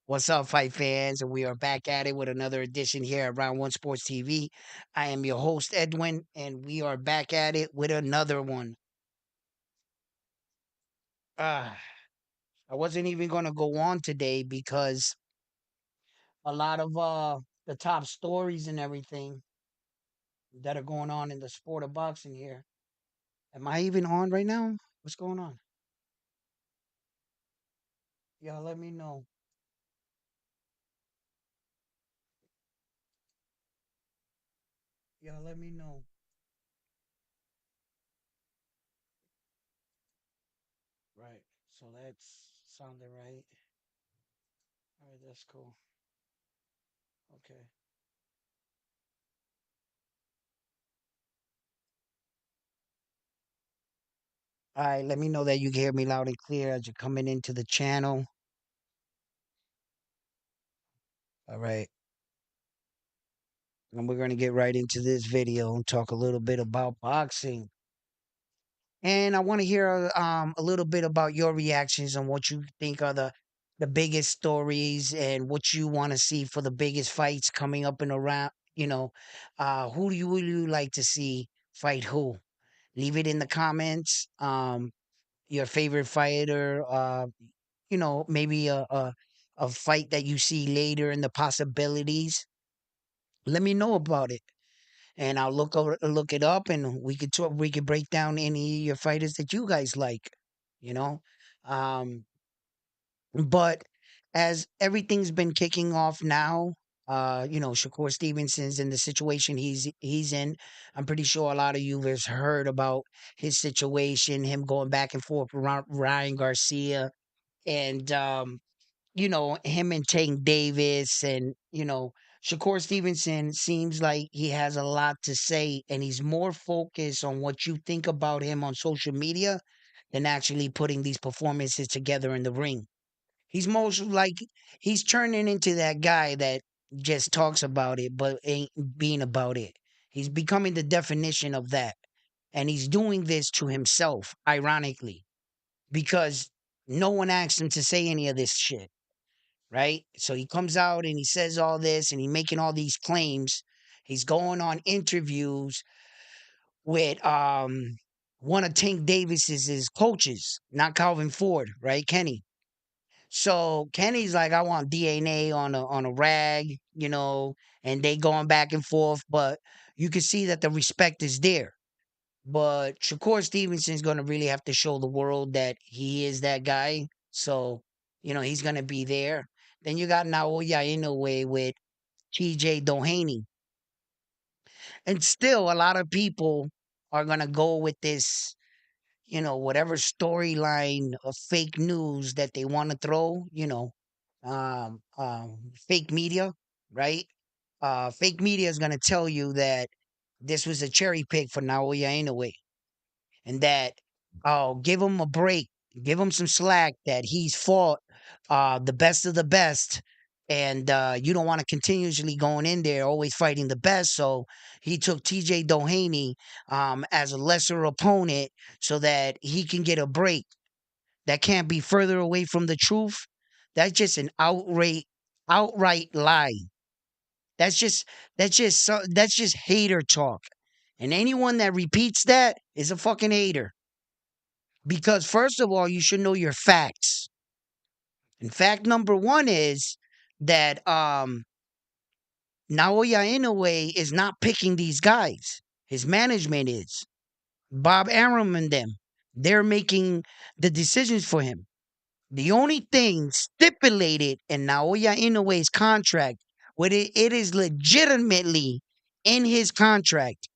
What's up, fight fans? And we are back at it with another edition here at Round One Sports TV. I am your host, Edwin, and we are back at it with another one. Uh, I wasn't even going to go on today because a lot of the top stories and everything that are going on in the sport of boxing here. Am I even on right now? What's going on? Y'all let me know. Y'all let me know. Right. So that's sounding right. All right, that's cool. Okay. All right, let me know that you can hear me loud and clear as you're coming into the channel. All right. And we're going to get right into this video and talk a little bit about boxing. And I want to hear a little bit about your reactions on what you think are the biggest stories and what you want to see for the biggest fights coming up and around. Who do you would you like to see fight who? Leave it in the comments. Your favorite fighter, maybe a fight that you see later in the possibilities. Let me know about it, and I'll look it up, and we could talk. We could break down any of your fighters that you guys like. You know, um, but as everything's been kicking off now. Shakur Stevenson's in the situation he's in. I'm pretty sure a lot of you have heard about his situation, him going back and forth around Ryan Garcia, and him and Tank Davis, and Shakur Stevenson seems like he has a lot to say, and he's more focused on what you think about him on social media than actually putting these performances together in the ring. He's most like he's turning into that guy that just talks about it but ain't being about it. He's becoming the definition of that. And he's doing this to himself, ironically, because no one asked him to say any of this shit, right? So he comes out and he says all this and he's making all these claims. He's going on interviews with one of Tank Davis's coaches, not Calvin Ford, right? Kenny. So Kenny's like, I want DNA on a rag, and they going back and forth, but you can see that the respect is there. But Shakur Stevenson's gonna really have to show the world that he is that guy. So, he's gonna be there. Then you got Naoya Inoue with TJ Dohney. And still a lot of people are gonna go with this, whatever storyline of fake news that they want to throw, fake media, right? Fake media is gonna tell you that this was a cherry pick for Naoya Inoue, and that give him a break, give him some slack, that he's fought the best of the best, and you don't want to continuously going in there always fighting the best. So he took TJ Doheny as a lesser opponent so that he can get a break. That can't be further away from the truth. That's just an outright lie. That's just hater talk. And anyone that repeats that is a fucking hater. Because first of all, you should know your facts. And fact number one is that Naoya Inoue is not picking these guys. His management is. Bob Arum and them. They're making the decisions for him. The only thing stipulated in Naoya Inoue's contract, what it is legitimately in his contract,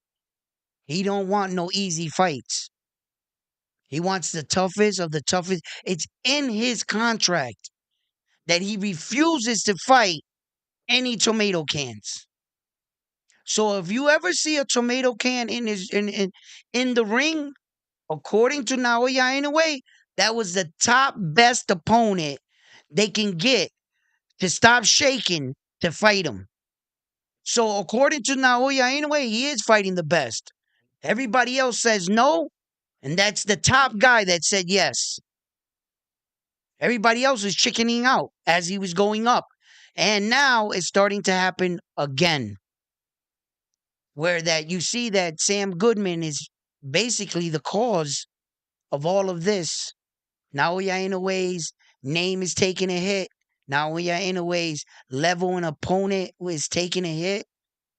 he don't want no easy fights. He wants the toughest of the toughest. It's in his contract that he refuses to fight any tomato cans. So if you ever see a tomato can in the ring, according to Naoya Inoue, that was the top best opponent they can get to stop shaking to fight him. So according to Naoya Inoue, he is fighting the best. Everybody else says no, and that's the top guy that said yes. Everybody else was chickening out as he was going up. And now it's starting to happen again, where that you see that Sam Goodman is basically the cause of all of this. Naoya Inoue's name is taking a hit. Naoya Inoue's level and opponent was taking a hit,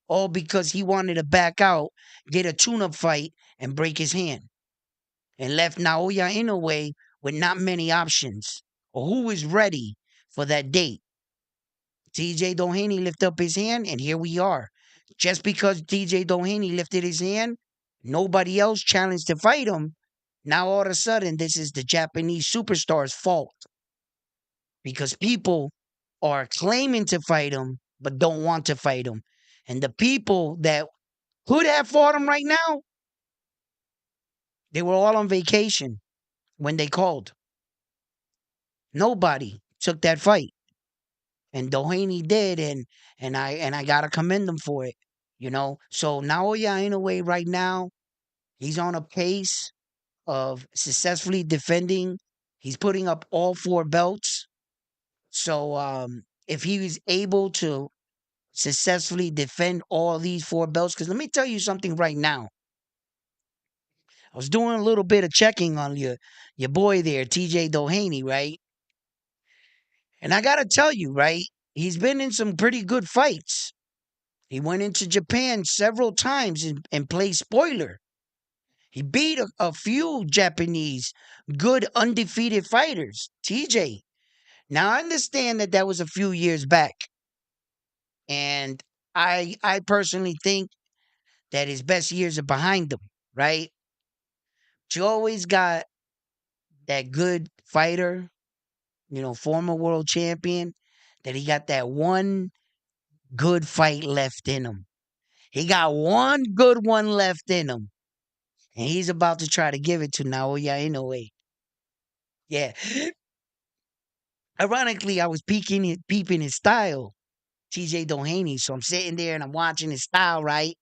all because he wanted to back out, get a tune-up fight, and break his hand, and left Naoya Inoue with not many options or who was ready for that date. TJ Dohney lifted up his hand, and here we are. Just because TJ Dohney lifted his hand, nobody else challenged to fight him. Now all of a sudden, this is the Japanese superstar's fault because people are claiming to fight him but don't want to fight him. And the people that could have fought him right now, they were all on vacation when they called. Nobody took that fight. And Doheny did, and I gotta commend him for it. So Naoya Inoue right now, he's on a pace of successfully defending. He's putting up all four belts. So if he was able to successfully defend all these four belts, because let me tell you something right now. I was doing a little bit of checking on your boy there, TJ Doheny, right? And I gotta tell you, right? He's been in some pretty good fights. He went into Japan several times and played spoiler. He beat a few Japanese good undefeated fighters. TJ. Now I understand that that was a few years back, and I personally think that his best years are behind him. Right? But you always got that good fighter, former world champion, that he got that one good fight left in him. He got one good one left in him. And he's about to try to give it to Naoya Inoue. Yeah. Ironically, I was peeping his style, TJ Doheny. So I'm sitting there and I'm watching his style, right?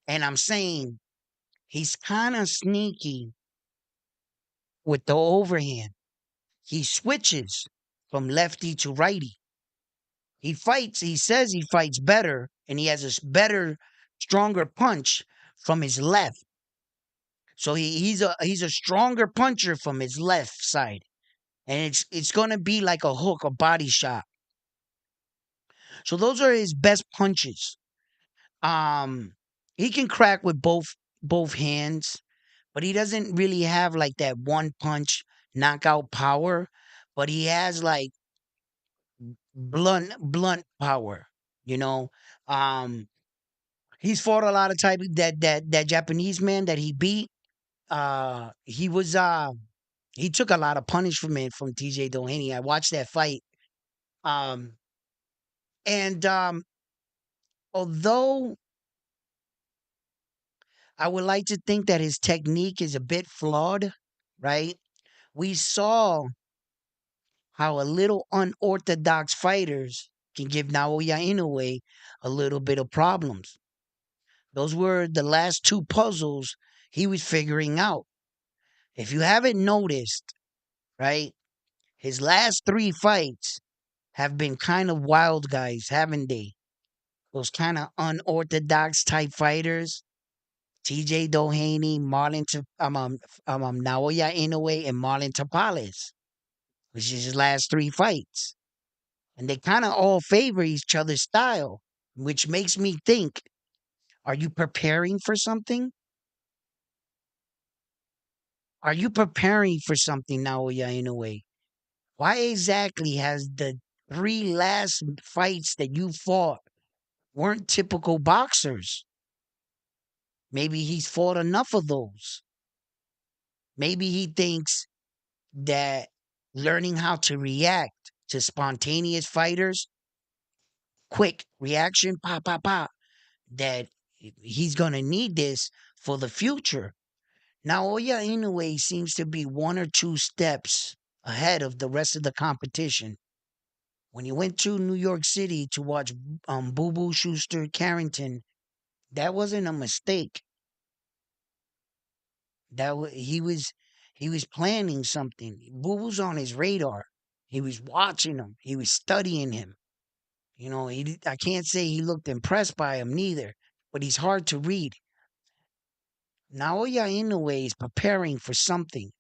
And I'm saying he's kind of sneaky with the overhand. He switches from lefty to righty. He says he fights better, and he has a better, stronger punch from his left. So he's a stronger puncher from his left side. And it's gonna be like a hook, a body shot. So those are his best punches. Um, he can crack with both hands, but he doesn't really have like that one punch knockout power. But he has like blunt power. You know, um, he's fought a lot of type that Japanese man that he beat. He took a lot of punishment from TJ Doheny. I watched that fight. Um, and although I would like to think that his technique is a bit flawed, right? We saw how a little unorthodox fighters can give Naoya Inoue a little bit of problems. Those were the last two puzzles he was figuring out. If you haven't noticed, right, his last three fights have been kind of wild guys, haven't they? Those kind of unorthodox type fighters. TJ Doheny, Naoya Inoue, and Marlon Tapales, which is his last three fights. And they kind of all favor each other's style, which makes me think, are you preparing for something? Are you preparing for something, Naoya Inoue? Why exactly has the three last fights that you fought weren't typical boxers? Maybe he's fought enough of those. Maybe he thinks that learning how to react to spontaneous fighters, quick reaction, pop, pop, pop, that he's going to need this for the future. Now, Oya Inoue seems to be one or two steps ahead of the rest of the competition. When he went to New York City to watch Boo Boo Schuster Carrington, that wasn't a mistake. He was planning something. Boo Boo's on his radar. He was watching him. He was studying him. I can't say he looked impressed by him neither, but he's hard to read. Naoya Inoue is preparing for something,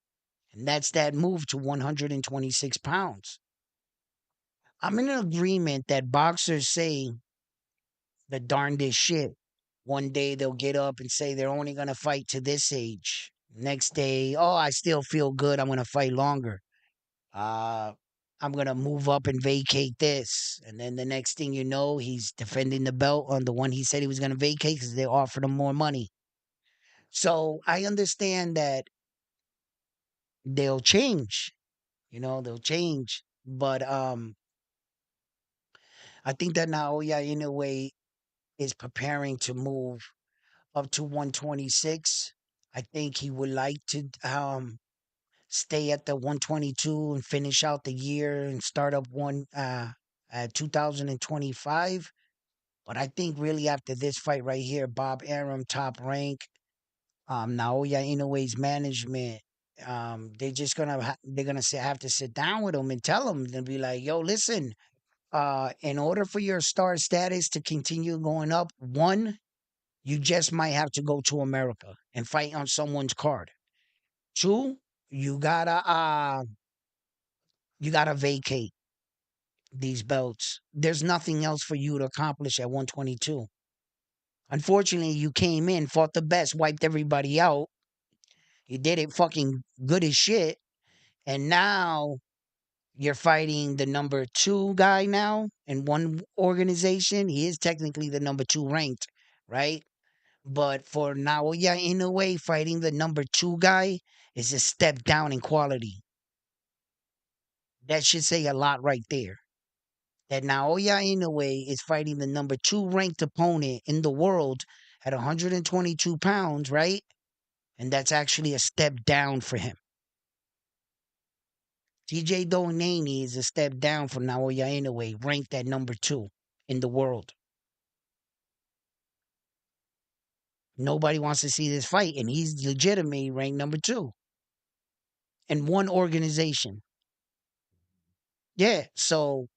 and that's that move to 126 pounds. I'm in agreement that boxers say the darndest shit. One day they'll get up and say they're only going to fight to this age. Next day, oh, I still feel good. I'm going to fight longer. Uh, I'm going to move up and vacate this. And then the next thing you know, he's defending the belt on the one he said he was going to vacate because they offered him more money. So I understand that they'll change. They'll change. But I think that Naoya Inoue is preparing to move up to 126. I think he would like to stay at the 122 and finish out the year and start up one at 2025. But I think really after this fight right here, Bob Arum top rank, Naoya Inoue's management, they're gonna have to sit down with him and tell him and be like, yo, listen, in order for your star status to continue going up, one, you just might have to go to America and fight on someone's card. Two, you gotta uh you gotta vacate these belts. There's nothing else for you to accomplish at 122. Unfortunately, you came in, fought the best, wiped everybody out. You did it fucking good as shit. And now you're fighting the number two guy now in one organization. He is technically the number two ranked, right? But for Naoya Inoue, fighting the number two guy is a step down in quality. That should say a lot right there. That Naoya Inoue is fighting the number two ranked opponent in the world at 122 pounds, right? And that's actually a step down for him. TJ Dohney is a step down for Naoya Inoue, ranked at number two in the world. Nobody wants to see this fight, and he's legitimately ranked number two in one organization. Yeah, so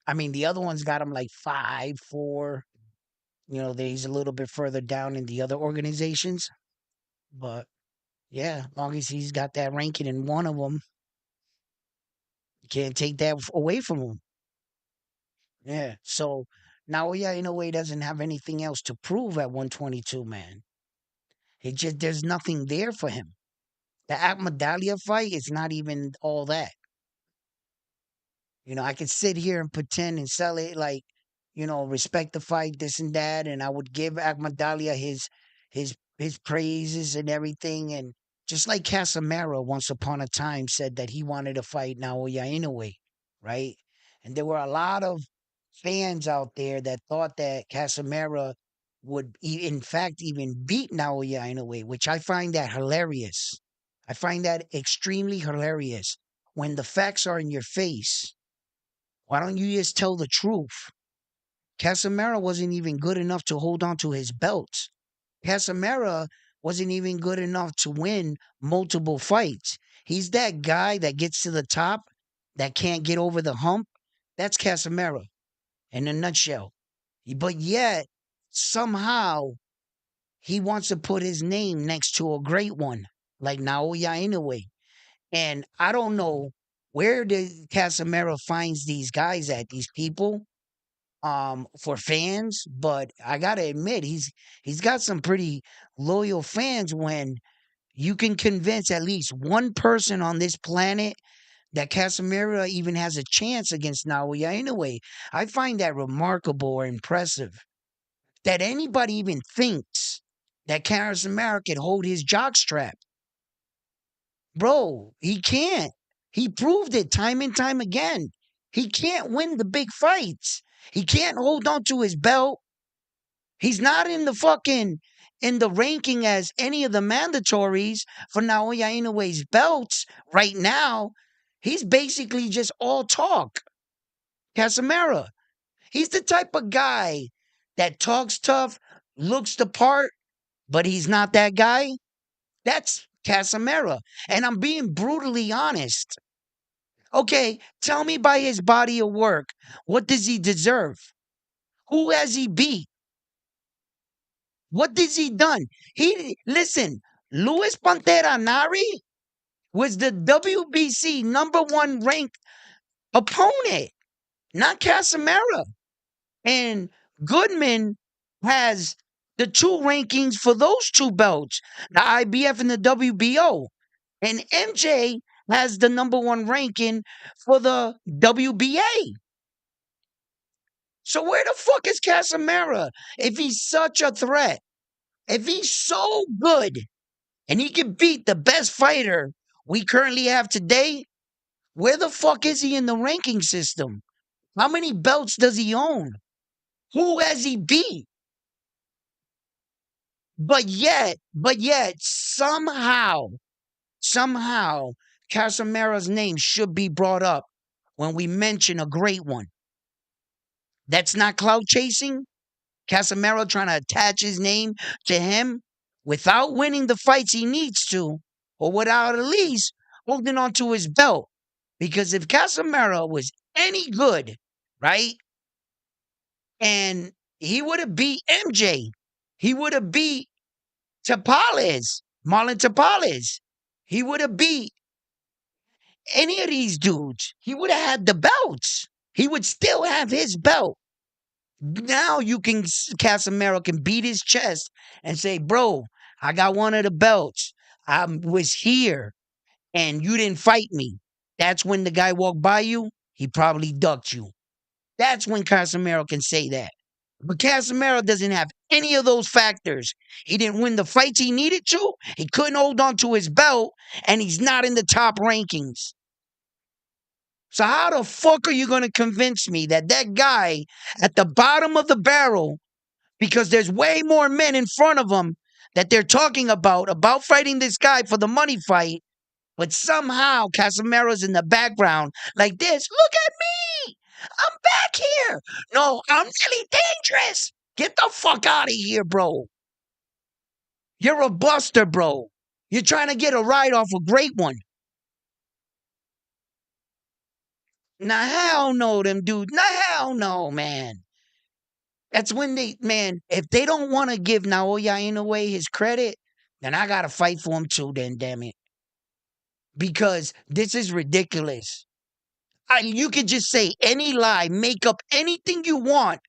I mean, the other one's got him like 5, 4. He's a little bit further down in the other organizations, but yeah, as long as he's got that ranking in one of them, you can't take that away from him. Yeah. So Naoya Inoue doesn't have anything else to prove at 122, man. It just there's nothing there for him. The Akmadalia fight is not even all that. I could sit here and pretend and sell it like, respect the fight, this and that, and I would give Akmadalia his praises and everything. And just like Casamero once upon a time said that he wanted to fight Naoya Inoue, right? And there were a lot of fans out there that thought that Casamera would, in fact, even beat Naoya Inoue, which I find that hilarious. I find that extremely hilarious. When the facts are in your face, why don't you just tell the truth? Casamera wasn't even good enough to hold on to his belt. Casamera wasn't even good enough to win multiple fights. He's that guy that gets to the top that can't get over the hump. That's Casamera in a nutshell. But yet, somehow, he wants to put his name next to a great one like Naoya Inoue. And I don't know where the Casamero finds these guys at, these people, for fans, but I gotta admit, he's got some pretty loyal fans when you can convince at least one person on this planet that Casemiro even has a chance against Naoya Inoue. I find that remarkable or impressive. That anybody even thinks that Casemiro can hold his jockstrap. Bro, he can't. He proved it time and time again. He can't win the big fights. He can't hold on to his belt. He's not in the ranking as any of the mandatories for Naoya Inoue's belts right now. He's basically just all talk. Casamera. He's the type of guy that talks tough, looks the part, but he's not that guy. That's Casamera. And I'm being brutally honest. Okay, tell me by his body of work, what does he deserve? Who has he beat? What has he done? He listen, Luis Pantera Nari was the WBC number one ranked opponent, not Casamera. And Goodman has the two rankings for those two belts, the IBF and the WBO. And MJ has the number one ranking for the WBA. So where the fuck is Casamera if he's such a threat? If he's so good and he can beat the best fighter we currently have today, where the fuck is he in the ranking system? How many belts does he own? Who has he beat? But yet, somehow, Casamera's name should be brought up when we mention a great one. That's not clout chasing. Casemiro trying to attach his name to him without winning the fights he needs to, or without at least holding on to his belt. Because if Casemiro was any good, right, and he would have beat MJ, he would have beat Tapales, Marlon Tapales. He would have beat any of these dudes. He would have had the belts. He would still have his belt. Now you can Casemiro can beat his chest and say, "Bro, I got one of the belts. I was here, and you didn't fight me." That's when the guy walked by you. He probably ducked you. That's when Casemiro can say that. But Casemiro doesn't have any of those factors. He didn't win the fights he needed to. He couldn't hold on to his belt, and he's not in the top rankings. So how the fuck are you going to convince me that that guy at the bottom of the barrel, because there's way more men in front of him that they're talking about fighting this guy for the money fight, but somehow Casemiro's in the background like this. Look at me. I'm back here. No, I'm really dangerous. Get the fuck out of here, bro. You're a buster, bro. You're trying to get a ride off a great one. Nah, hell no, them dudes. Nah, hell no, man. That's when man, if they don't want to give Naoya Inoue his credit, then I got to fight for him too, then, damn it. Because this is ridiculous. You could just say any lie, make up anything you want,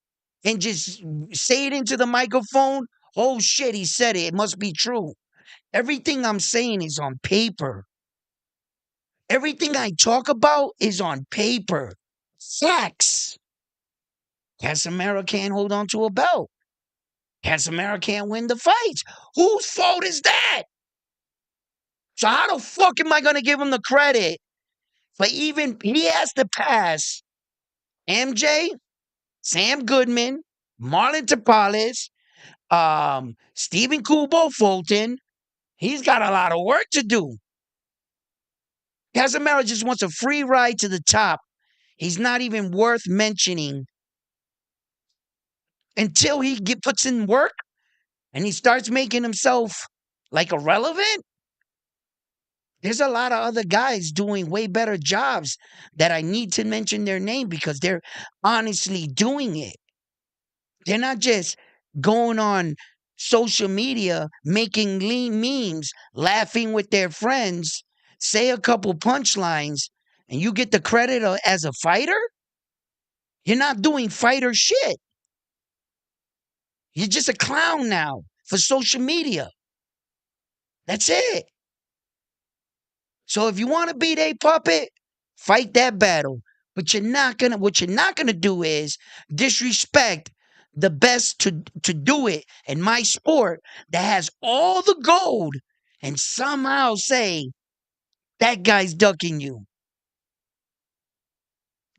and just say it into the microphone. Oh shit, he said it. It must be true. Everything I'm saying is on paper. Everything I talk about is on paper. Facts. Casemiro can't hold on to a belt. Casemiro can't win the fights. Whose fault is that? So how the fuck am I gonna give him the credit for even he has to pass MJ, Sam Goodman, Marlon Tapales, Stephen Kubo Fulton. He's got a lot of work to do. Casemiro just wants a free ride to the top. He's not even worth mentioning until he puts in work and he starts making himself like irrelevant. There's a lot of other guys doing way better jobs that I need to mention their name because they're honestly doing it. They're not just going on social media, making lean memes, laughing with their friends, say a couple punchlines, and you get the credit as a fighter? You're not doing fighter shit. You're just a clown now for social media. That's it. So if you want to beat a puppet, fight that battle. But what you're not gonna do is disrespect the best to do it in my sport that has all the gold and somehow say that guy's ducking you.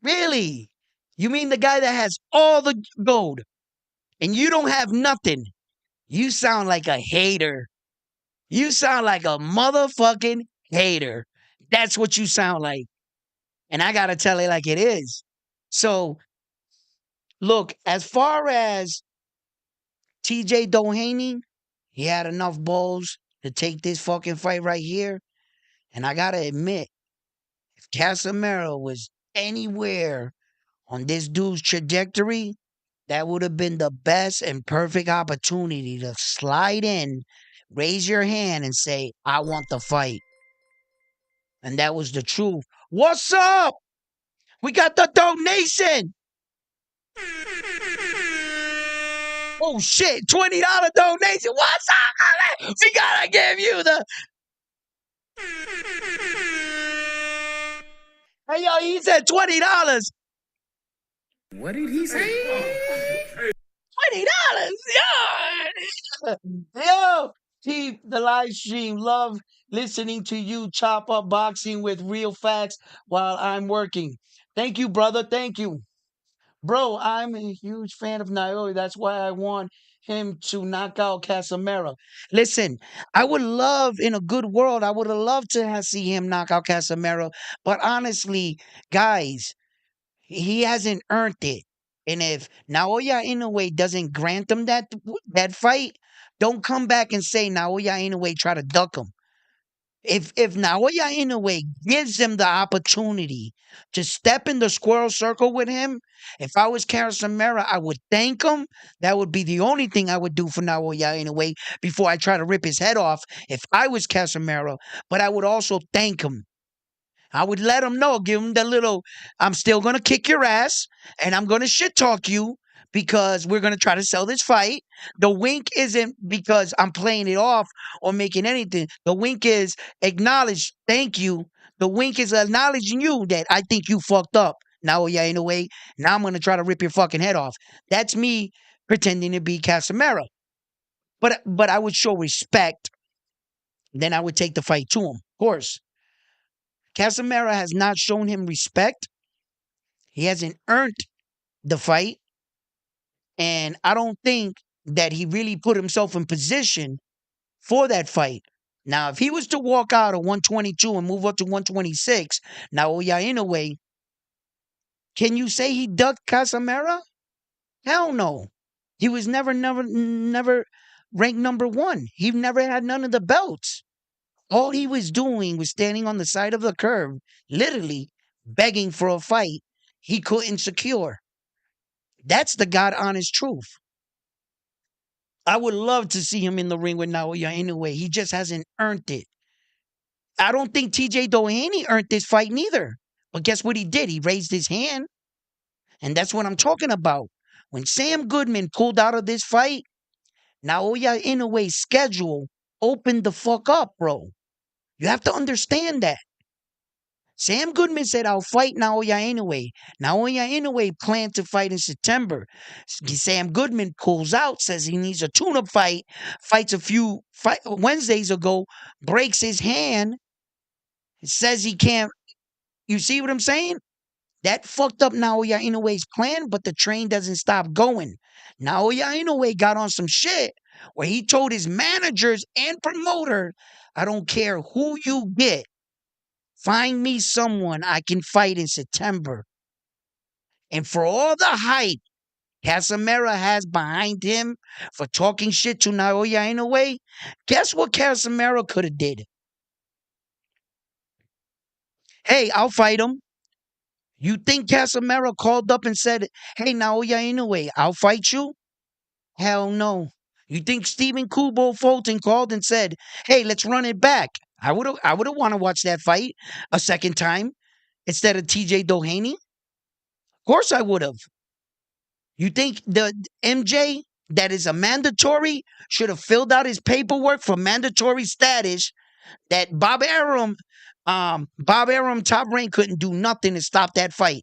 Really? You mean the guy that has all the gold and you don't have nothing? You sound like a hater. You sound like a motherfucking hater. That's what you sound like. And I got to tell it like it is. So, look, as far as TJ Dohney, he had enough balls to take this fucking fight right here. And I got to admit, if Casemiro was anywhere on this dude's trajectory, that would have been the best and perfect opportunity to slide in, raise your hand, and say, I want the fight. And that was the truth. What's up? We got the donation. Oh shit, $20 donation. What's up? We gotta give you the. Hey yo, he said $20. What did he say? $20. Yeah. Yo, keep the live stream. Love listening to you chop up boxing with real facts while I'm working. Thank you, brother. Thank you. Bro, I'm a huge fan of Naoya. That's why I want him to knock out Casamera. Listen, I would love, in a good world, I would have loved to see him knock out Casamera. But honestly, guys, he hasn't earned it. And if Naoya Inoue doesn't grant him that fight, don't come back and say Naoya Inoue try to duck him. If Naoya Inoue gives him the opportunity to step in the squirrel circle with him, if I was Samara, I would thank him. That would be the only thing I would do for Naoya Inoue before I try to rip his head off if I was Casamero. But I would also thank him. I would let him know, give him the little, I'm still going to kick your ass and I'm going to shit talk you because we're going to try to sell this fight. The wink isn't because I'm playing it off or making anything. The wink is acknowledge, thank you. The wink is acknowledging you that I think you fucked up. Now, yeah, in a way, now I'm going to try to rip your fucking head off. That's me pretending to be Casamero. But I would show respect. Then I would take the fight to him, of course. Casamera has not shown him respect. He hasn't earned the fight. And I don't think that he really put himself in position for that fight. Now, if he was to walk out of 122 and move up to 126, Naoya Inoue, can you say he ducked Casamera? Hell no. He was never ranked number one. He never had none of the belts. All he was doing was standing on the side of the curb, literally begging for a fight he couldn't secure. That's the God honest truth. I would love to see him in the ring with Naoya Inoue. He just hasn't earned it. I don't think TJ Dohney earned this fight neither. But guess what he did? He raised his hand. And that's what I'm talking about. When Sam Goodman pulled out of this fight, Naoya Inoue's schedule opened the fuck up, bro. You have to understand that. Sam Goodman said, I'll fight Naoya Inoue. Naoya Inoue planned to fight in September. Sam Goodman pulls out, says he needs a tune-up fight, fights a few Wednesdays ago, breaks his hand, says he can't. You see what I'm saying? That fucked up Naoya Inoue's plan, but the train doesn't stop going. Naoya Inoue got on some shit where he told his managers and promoter, I don't care who you get. Find me someone I can fight in September. And for all the hype Casamera has behind him for talking shit to Naoya Inoue, guess what Casamera could have did? Hey, I'll fight him. You think Casamera called up and said, hey, Naoya Inoue, I'll fight you? Hell no. You think Stephen Kubo Fulton called and said, hey, let's run it back? I would have want to watch that fight a second time instead of TJ Dohney. Of course I would have. You think the MJ that is a mandatory should have filled out his paperwork for mandatory status that Bob Arum top rank couldn't do nothing to stop that fight.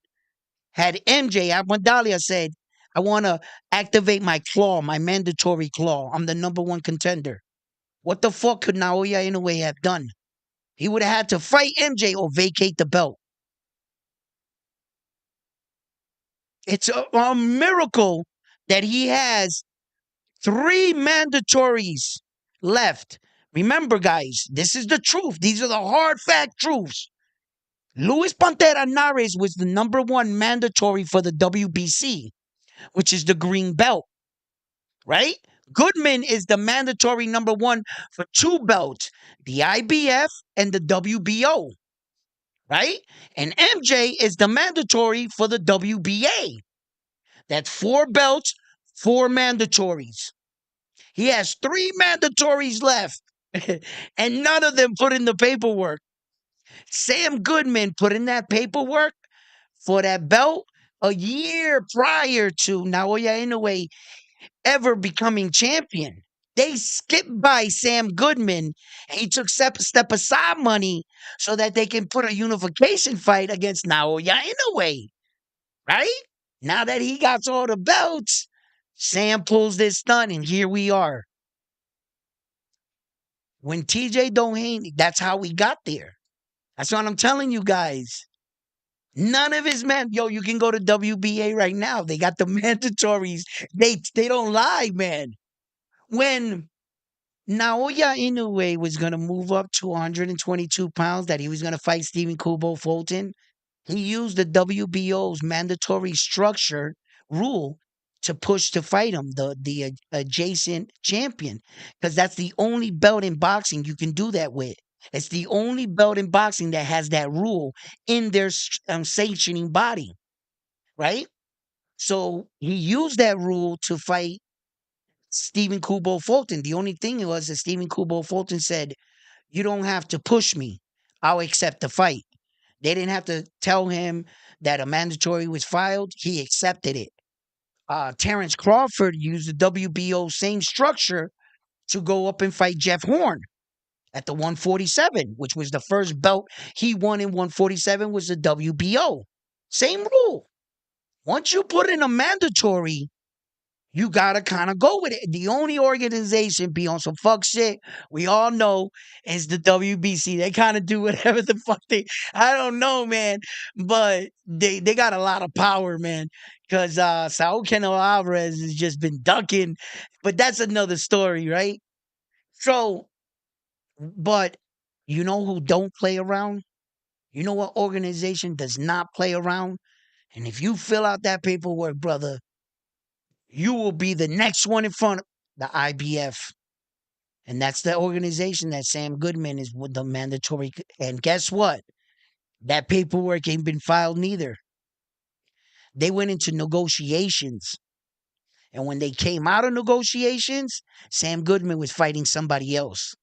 Had MJ Abmandalia said, I want to activate my claw, my mandatory claw. I'm the number one contender. What the fuck could Naoya Inoue have done? He would have had to fight MJ or vacate the belt. It's a miracle that he has 3 mandatories left. Remember, guys, this is the truth. These are the hard fact truths. Luis Pantera Nares was the number 1 mandatory for the WBC, which is the green belt, right? Goodman is the mandatory number 1 for 2 belts, the IBF and the WBO, right? And MJ is the mandatory for the WBA. That's 4 belts, 4 mandatories. He has 3 mandatories left, and none of them put in the paperwork. Sam Goodman put in that paperwork for that belt a year prior to Naoya Inoue ever becoming champion. They skipped by Sam Goodman and he took step aside money so that they can put a unification fight against Naoya Inoue, right? Now that he got all the belts, Sam pulls this stunt, and here we are. When TJ Dohney, that's how we got there. That's what I'm telling you guys. None of his men, yo, you can go to WBA right now. They got the mandatories. They don't lie, man. When Naoya Inoue was gonna move up to 122 pounds, that he was gonna fight Stephen Kubo Fulton, he used the WBO's mandatory structure rule to push to fight him, the adjacent champion, because that's the only belt in boxing you can do that with. It's the only belt in boxing that has that rule in their sanctioning body, right? So he used that rule to fight Stephen Kubo Fulton. The only thing was that Stephen Kubo Fulton said, "You don't have to push me. I'll accept the fight." They didn't have to tell him that a mandatory was filed. He accepted it. Terrence Crawford used the WBO same structure to go up and fight Jeff Horn at the 147, which was the first belt he won in 147 was the WBO. Same rule. Once you put in a mandatory, you gotta kind of go with it. The only organization be on some fuck shit we all know is the WBC. They kind of do whatever the fuck they. I don't know, man, but they got a lot of power, man. Because Saul Canelo Alvarez has just been ducking, but that's another story, right? So, but you know who don't play around? You know what organization does not play around? And if you fill out that paperwork, brother, you will be the next one in front of the IBF. And that's the organization that Sam Goodman is with the mandatory. And guess what? That paperwork ain't been filed neither. They went into negotiations. And when they came out of negotiations, Sam Goodman was fighting somebody else.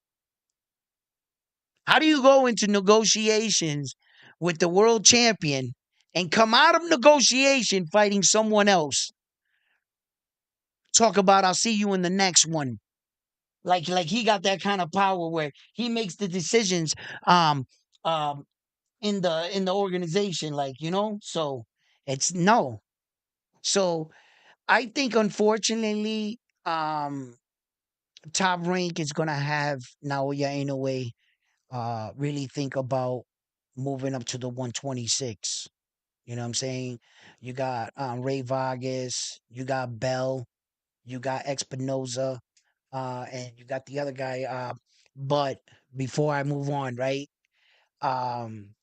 How do you go into negotiations with the world champion and come out of negotiation fighting someone else? Talk about I'll see you in the next one. Like he got that kind of power where he makes the decisions um um in the organization, like, so it's no. So I think unfortunately Top Rank is gonna have Naoya Inoue really think about moving up to the 126. You know what I'm saying? You got Ray Vargas, you got Bell, you got Espinoza, and you got the other guy. But before I move on, right?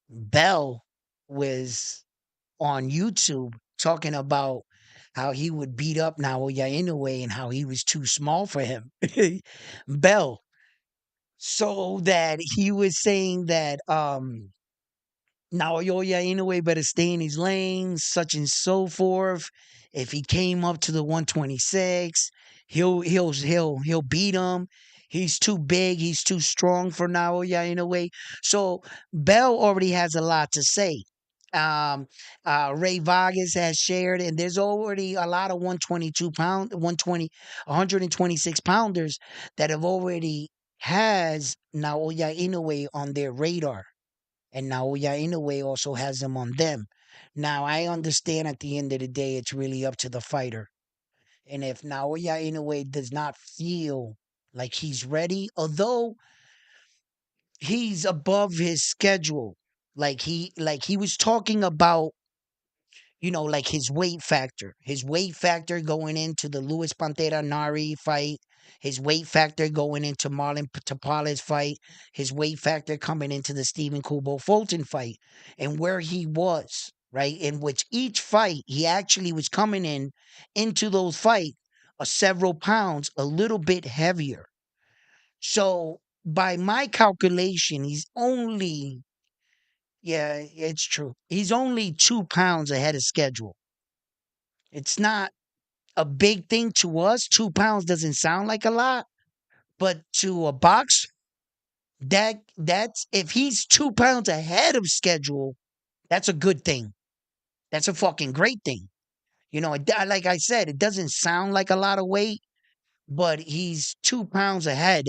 Bell was on YouTube talking about how he would beat up Naoya Inoue and how he was too small for him. Bell. So that he was saying that Naoya Inoue better stay in his lane, such and so forth. If he came up to the 126, he'll beat him. He's too big. He's too strong for Naoya Inoue. So Bell already has a lot to say. Um, Ray Vargas has shared, and there's already a lot of 126 pounders that have already has Naoya Inoue on their radar, and Naoya Inoue also has them on them. Now, I understand at the end of the day, it's really up to the fighter. And if Naoya Inoue does not feel like he's ready, although he's above his schedule, like he was talking about, like his weight factor going into the Luis Pantera Nari fight, his weight factor going into Marlon Tapales fight, his weight factor coming into the Stephen Kubo Fulton fight, and where he was, right? In which each fight, he actually was coming into those fights several pounds, a little bit heavier. So by my calculation, Yeah, it's true. He's only 2 pounds ahead of schedule. It's not a big thing to us. 2 pounds doesn't sound like a lot, but to a boxer, that's if he's 2 pounds ahead of schedule, that's a good thing. That's a fucking great thing. Like I said, it doesn't sound like a lot of weight, but he's 2 pounds ahead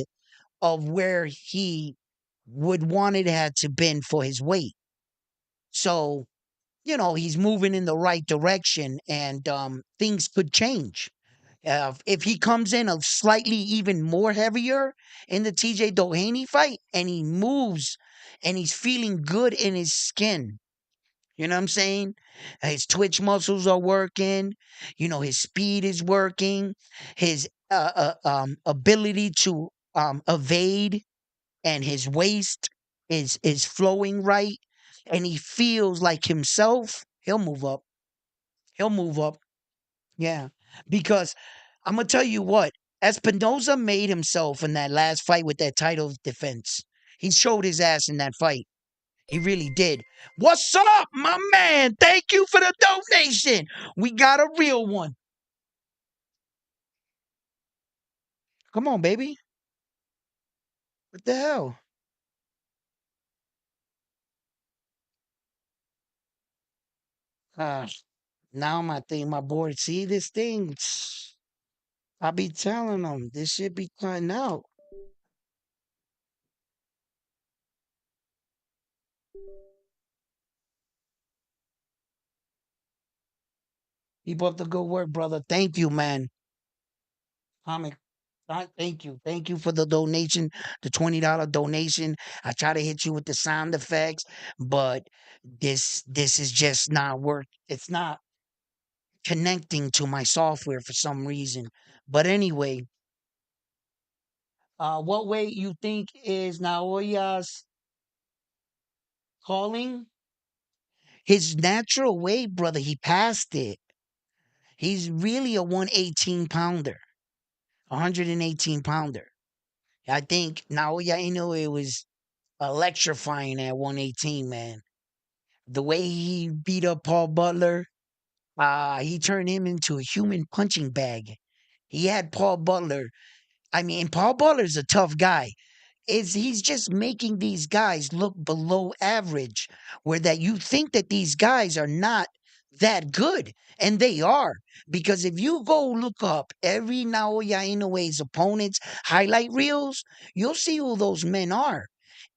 of where he would want it had to been for his weight. So, he's moving in the right direction and things could change. If he comes in a slightly even more heavier in the TJ Doheny fight and he moves and he's feeling good in his skin, you know what I'm saying? His twitch muscles are working, his speed is working, his ability to evade and his waist is flowing right, and he feels like himself, he'll move up. He'll move up. Yeah. Because I'm gonna tell you what, Espinoza made himself in that last fight with that title defense. He showed his ass in that fight. He really did. What's up, my man? Thank you for the donation. We got a real one. Come on, baby. What the hell? Uh, Now my thing, my board. See this thing? I be telling them this shit be cutting out. Keep up the good work, brother. Thank you, man. Comic. Thank you. Thank you for the donation, the $20 donation. I try to hit you with the sound effects, but this is just not work. It's not connecting to my software for some reason. But anyway, what weight you think is Naoya's calling? His natural weight, brother, he passed it. He's really a 118 pounder, 118 pounder. I think Naoya Inoue was electrifying at 118, man. The way he beat up Paul Butler, he turned him into a human punching bag. He had Paul Butler. I mean, Paul Butler's a tough guy. He's just making these guys look below average, where that you think that these guys are not that good, and they are. Because if you go look up every Naoya Inoue's opponents highlight reels, you'll see who those men are.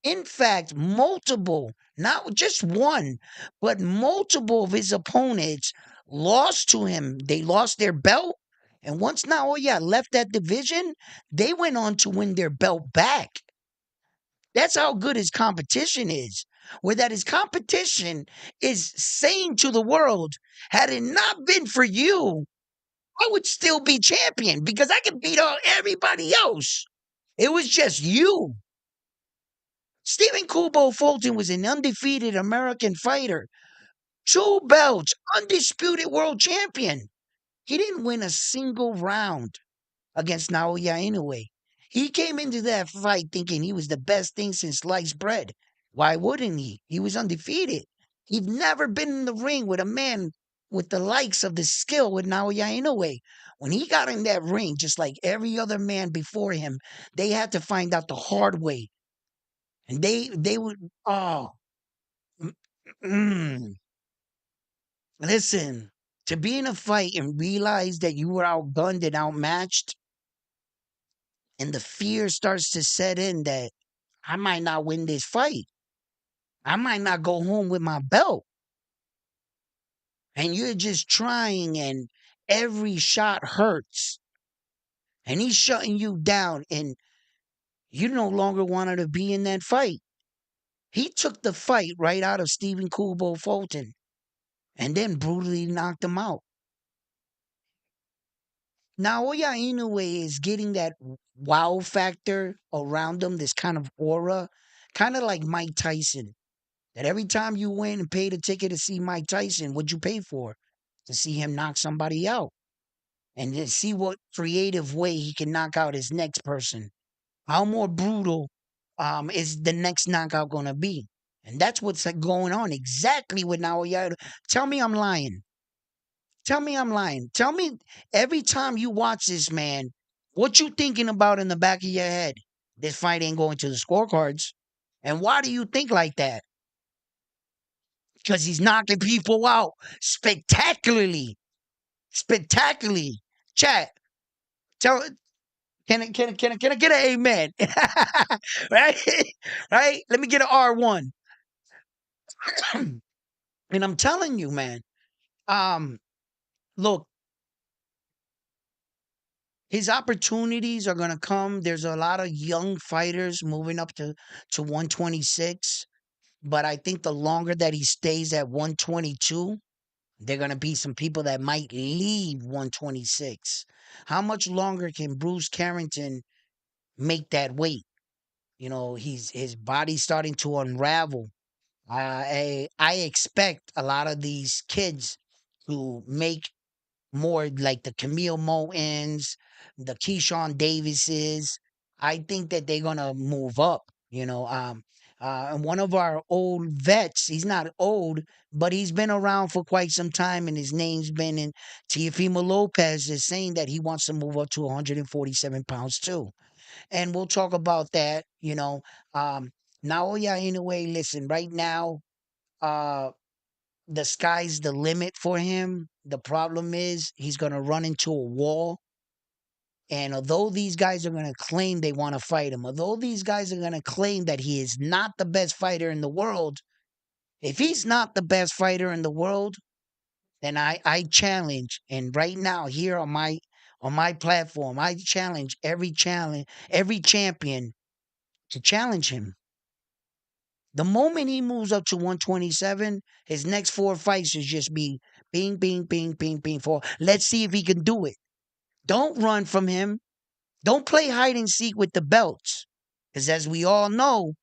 In fact, multiple, not just one, but multiple of his opponents lost to him. They lost their belt. And once Naoya left that division, they went on to win their belt back. That's how good his competition is. Where that his competition is saying to the world, had it not been for you, I would still be champion because I can beat all everybody else. It was just you. Stephen Kubo Fulton was an undefeated American fighter, two belts, undisputed world champion. He didn't win a single round against Naoya Inoue. He came into that fight thinking he was the best thing since sliced bread. Why wouldn't he? He was undefeated. He'd never been in the ring with a man with the likes of the skill with Naoya Inoue. When he got in that ring, just like every other man before him, they had to find out the hard way. And they would mm, mm. Listen, to be in a fight and realize that you were outgunned and outmatched, and the fear starts to set in that I might not win this fight. I might not go home with my belt. And you're just trying, and every shot hurts. And he's shutting you down, and you no longer wanted to be in that fight. He took the fight right out of Stephen Kubo Fulton and then brutally knocked him out. Naoya Inoue is getting that wow factor around him, this kind of aura, kind of like Mike Tyson. That every time you went and paid a ticket to see Mike Tyson, what'd you pay for? To see him knock somebody out and to see what creative way he can knock out his next person. How more brutal is the next knockout going to be? And that's what's going on exactly with Naoya. Tell me I'm lying. Tell me I'm lying. Tell me every time you watch this man, what you thinking about in the back of your head? This fight ain't going to the scorecards. And why do you think like that? Because he's knocking people out spectacularly. Spectacularly. Chat. Tell can I get an amen? Right? Right? Let me get an R1. And I'm telling you, man. Um, look, his opportunities are gonna come. There's a lot of young fighters moving up to 126, but I think the longer that he stays at 122, there are gonna be some people that might leave 126. How much longer can Bruce Carrington make that weight? You know, his body's starting to unravel. I expect a lot of these kids to make more like the Camille Motens, the Keyshawn Davises. I think that they're gonna move up. And one of our old vets, he's not old, but he's been around for quite some time, and his name's been in. Teofimo Lopez is saying that he wants to move up to 147 pounds too, and we'll talk about that. Naoya Inoue, listen, right now, uh, the sky's the limit for him. The problem is he's going to run into a wall. And although these guys are going to claim they want to fight him, although these guys are going to claim that he is not the best fighter in the world, if he's not the best fighter in the world, then I challenge. And right now, here on my platform, I challenge every champion to challenge him. The moment he moves up to 127, his next four fights should just be bing, bing, bing, bing, bing. For let's see if he can do it. Don't run from him. Don't play hide and seek with the belts. Because as we all know,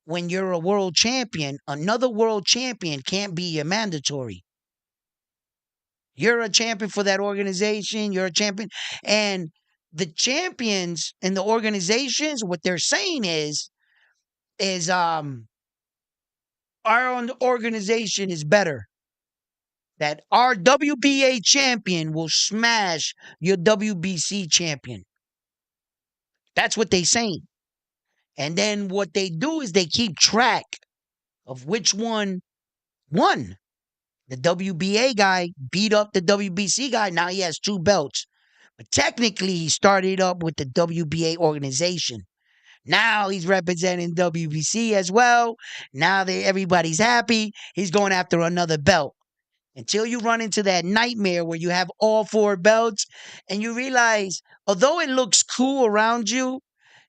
when you're a world champion, another world champion can't be your mandatory. You're a champion for that organization. You're a champion. And the champions and the organizations, what they're saying is our own organization is better. That our WBA champion will smash your WBC champion. That's what they saying. And then what they do is they keep track of which one won. The WBA guy beat up the WBC guy. Now he has two belts. But technically, he started up with the WBA organization. Now he's representing WBC as well. Now everybody's happy. He's going after another belt. Until you run into that nightmare where you have all four belts and you realize, although it looks cool around you,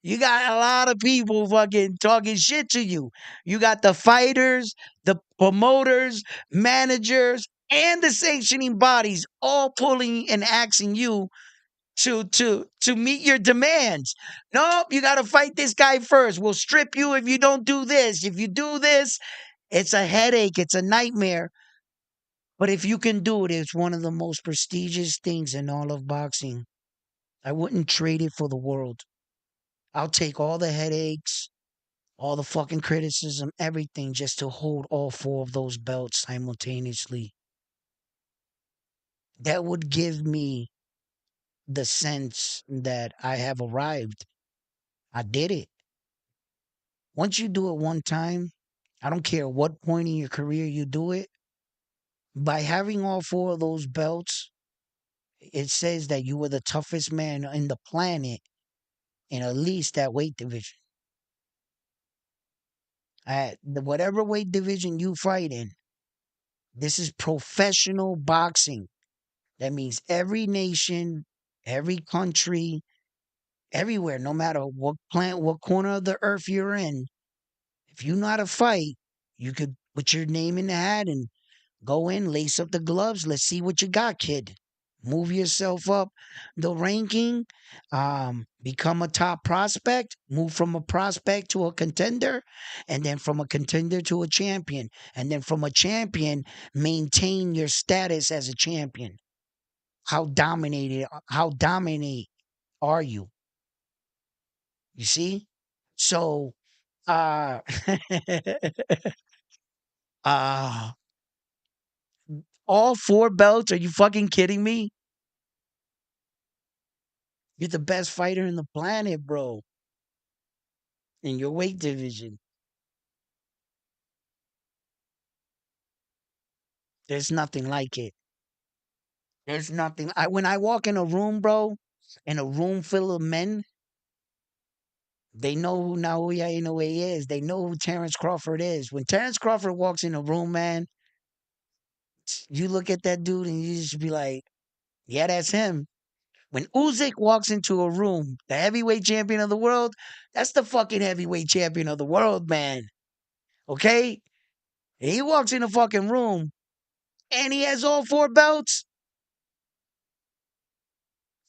you got a lot of people fucking talking shit to you. You got the fighters, the promoters, managers, and the sanctioning bodies all pulling and asking you to meet your demands. Nope, you got to fight this guy first. We'll strip you if you don't do this. If you do this, it's a headache. It's a nightmare. But if you can do it, it's one of the most prestigious things in all of boxing. I wouldn't trade it for the world. I'll take all the headaches, all the fucking criticism, everything just to hold all four of those belts simultaneously. That would give me the sense that I have arrived. I did it. Once you do it one time, I don't care what point in your career you do it, by having all four of those belts, it says that you were the toughest man in the planet in at least that weight division. At whatever weight division you fight in, this is professional boxing. That means every nation, every country, everywhere, no matter what corner of the earth you're in, if you know how to fight, you could put your name in the hat and go in, lace up the gloves. Let's see what you got, kid. Move yourself up the ranking, become a top prospect, move from a prospect to a contender, and then from a contender to a champion, and then from a champion, maintain your status as a champion. How dominate are you? You see? So, uh, Uh, all four belts? Are you fucking kidding me? You're the best fighter in the planet, bro, in your weight division. There's nothing like it. There's nothing. When I walk in a room, bro, in a room full of men, they know who Naoya Inoue is. They know who Terrence Crawford is. When Terrence Crawford walks in a room, man, you look at that dude and you just be like, yeah, that's him. When Usyk walks into a room, the heavyweight champion of the world, that's the fucking heavyweight champion of the world, man. Okay? He walks in a fucking room and he has all four belts.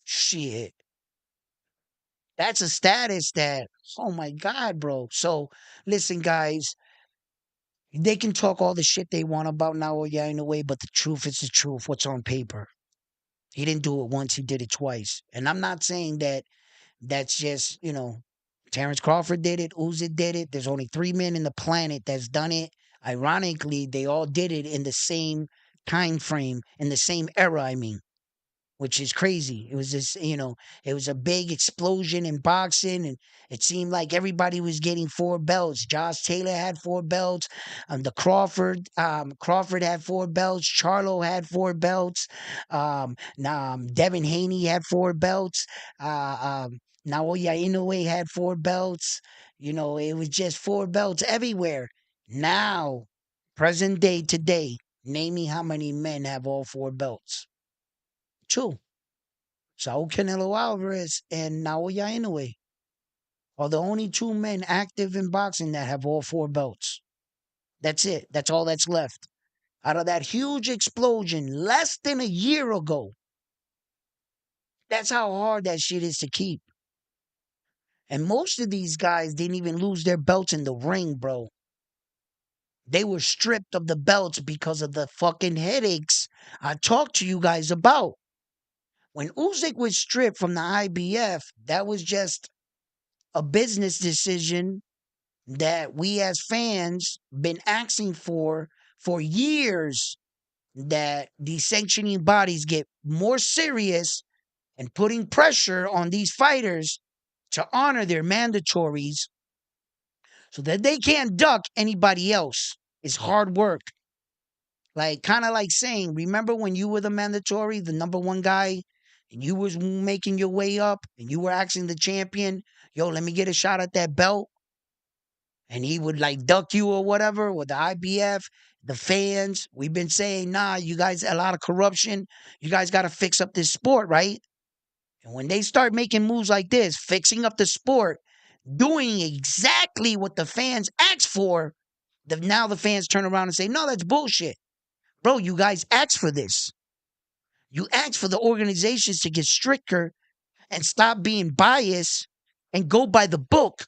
Shit. That's a status that, oh my God, bro. So listen, guys, they can talk all the shit they want about Naoya in a way, but the truth is the truth. What's on paper? He didn't do it once, he did it twice. And I'm not saying that that's just, Terrence Crawford did it, Uzi did it. There's only three men in the planet that's done it. Ironically, they all did it in the same time frame, in the same era, I mean, which is crazy. It was this, it was a big explosion in boxing, and it seemed like everybody was getting four belts. Josh Taylor had four belts. Crawford had four belts. Charlo had four belts. Devin Haney had four belts. Naoya Inoue had four belts. It was just four belts everywhere. Now, present day today, name me how many men have all four belts. Two. Saul Canelo Alvarez and Naoya Inoue are the only two men active in boxing that have all four belts. That's it. That's all that's left. Out of that huge explosion less than a year ago, that's how hard that shit is to keep. And most of these guys didn't even lose their belts in the ring, bro. They were stripped of the belts because of the fucking headaches I talked to you guys about. When Usyk was stripped from the IBF, that was just a business decision that we as fans been asking for years, that these sanctioning bodies get more serious and putting pressure on these fighters to honor their mandatories so that they can't duck anybody else. It's hard work. Like, kind of like saying, remember when you were the mandatory, the number one guy, and you was making your way up and you were asking the champion, yo, let me get a shot at that belt, and he would like duck you or whatever, with the IBF, the fans. We've been saying, nah, you guys, a lot of corruption. You guys got to fix up this sport, right? And when they start making moves like this, fixing up the sport, doing exactly what the fans asked for, now the fans turn around and say, no, that's bullshit. Bro, you guys asked for this. You asked for the organizations to get stricter and stop being biased and go by the book.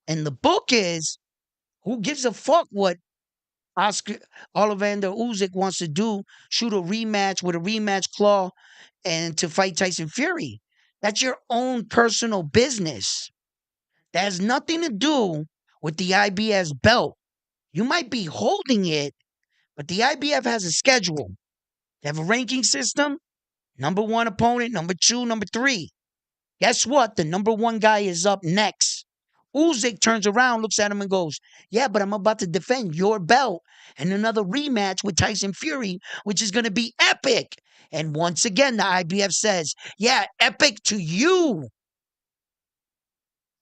And the book is, who gives a fuck what Oscar Olivander Usyk wants to do? Shoot a rematch with a rematch claw and to fight Tyson Fury. That's your own personal business. That has nothing to do with the IBS belt. You might be holding it, but the IBF has a schedule. They have a ranking system. Number one opponent, number two, number three. Guess what? The number one guy is up next. Usyk turns around, looks at him, and goes, yeah, but I'm about to defend your belt and another rematch with Tyson Fury, which is going to be epic. And once again, the IBF says, yeah, epic to you.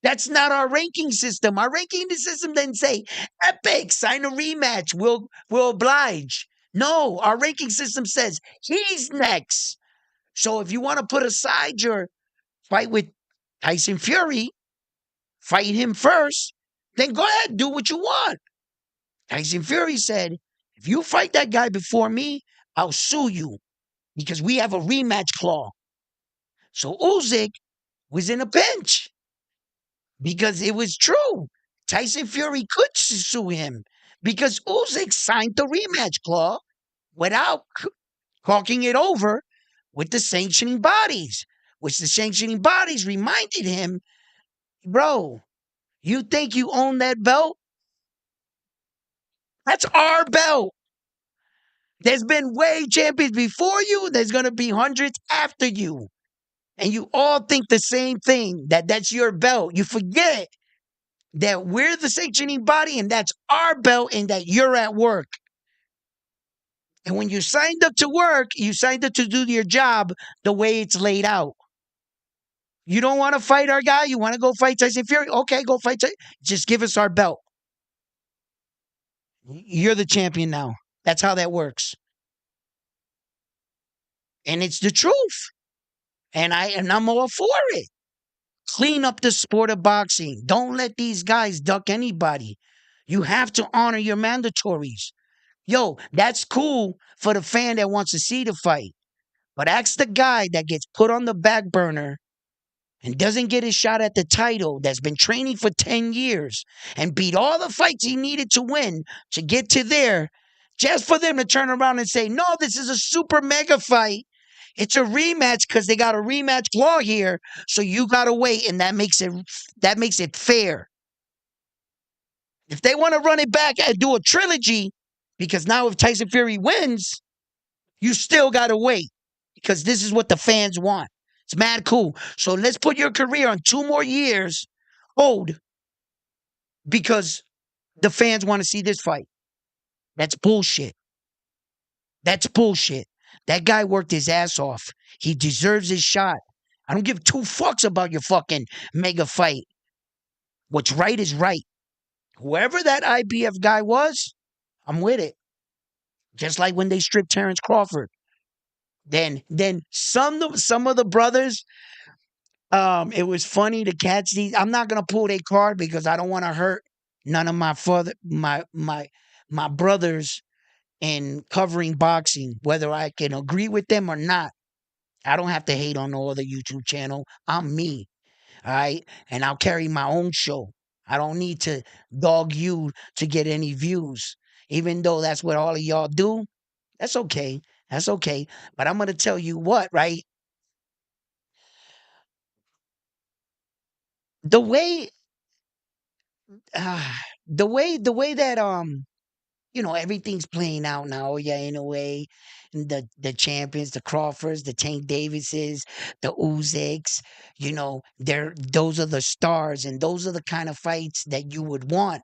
That's not our ranking system. Our ranking system didn't say, epic, sign a rematch, we'll oblige. No, our ranking system says, he's next. So if you want to put aside your fight with Tyson Fury, fight him first, then go ahead, do what you want. Tyson Fury said, if you fight that guy before me, I'll sue you because we have a rematch clause. So Usyk was in a pinch because it was true. Tyson Fury could sue him because Usyk signed the rematch clause without talking it over with the sanctioning bodies, which the sanctioning bodies reminded him, bro, you think you own that belt? That's our belt. There's been way champions before you. There's going to be hundreds after you. And you all think the same thing, that that's your belt. You forget that we're the sanctioning body and that's our belt and that you're at work. And when you signed up to work, you signed up to do your job the way it's laid out. You don't want to fight our guy? You want to go fight Tyson Fury? Okay, go fight Tyson. Just give us our belt. You're the champion now. That's how that works. And it's the truth. And I'm all for it. Clean up the sport of boxing. Don't let these guys duck anybody. You have to honor your mandatories. Yo, that's cool for the fan that wants to see the fight. But ask the guy that gets put on the back burner and doesn't get his shot at the title, that's been training for 10 years and beat all the fights he needed to win to get to there, just for them to turn around and say, no, this is a super mega fight. It's a rematch because they got a rematch clause here, so you gotta wait, and that makes it fair. If they want to run it back and do a trilogy, because now if Tyson Fury wins, you still gotta wait because this is what the fans want. It's mad cool. So let's put your career on 2 more years hold because the fans want to see this fight. That's bullshit. That's bullshit. That guy worked his ass off. He deserves his shot. I don't give two fucks about your fucking mega fight. What's right is right. Whoever that IBF guy was, I'm with it. Just like when they stripped Terrence Crawford. Then some of the brothers, it was funny to catch these. I'm not gonna pull their card because I don't want to hurt none of my brothers in covering boxing, whether I can agree with them or not. I don't have to hate on no other YouTube channel. I'm me. All right. And I'll carry my own show. I don't need to dog you to get any views. Even though that's what all of y'all do. That's okay. That's okay. But I'm gonna tell you what, right? The way uh, the way that everything's playing out now, yeah, in a way. The champions, the Crawfords, the Tank Davises, the Uziks, those are the stars, and those are the kind of fights that you would want.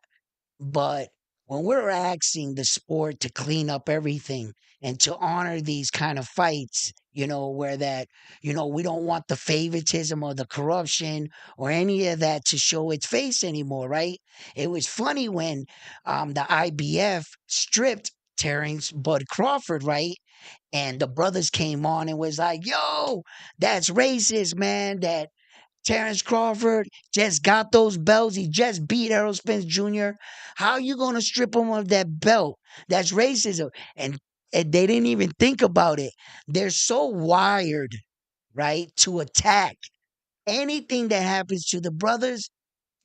But when we're asking the sport to clean up everything and to honor these kind of fights, where that, we don't want the favoritism or the corruption or any of that to show its face anymore, right? It was funny when the IBF stripped Terrence Bud Crawford, right? And the brothers came on and was like, yo, that's racist, man. That Terrence Crawford just got those belts. He just beat Errol Spence Jr. How you gonna strip him of that belt? That's racism. And they didn't even think about it. They're so wired, right, to attack anything that happens to the brothers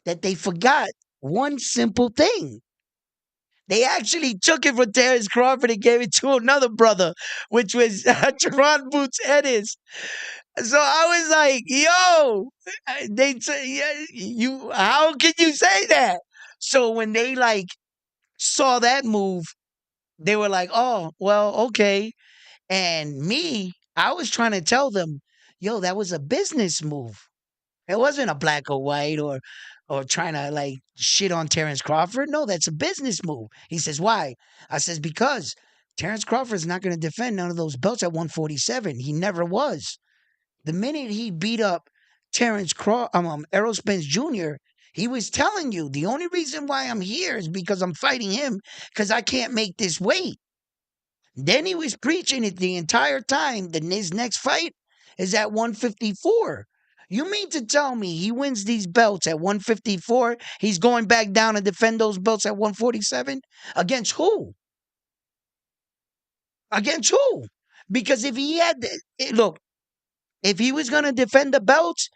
that they forgot one simple thing. They actually took it from Terrence Crawford and gave it to another brother, which was Jerron Boots Ennis. So I was like, "Yo, they say, yeah, you. How can you say that?" So when they like saw that move, they were like, "Oh, well, okay." And me, I was trying to tell them, "Yo, that was a business move. It wasn't a black or white or trying to like shit on Terrence Crawford. No, that's a business move." He says, "Why?" I says, "Because Terrence Crawford's not going to defend none of those belts at 147. He never was." The minute he beat up Errol Spence Jr., he was telling you the only reason why I'm here is because I'm fighting him because I can't make this weight. Then he was preaching it the entire time that his next fight is at 154. You mean to tell me he wins these belts at 154? He's going back down and defend those belts at 147? Against who? Against who? Because if he had, look, if he was going to defend the belts,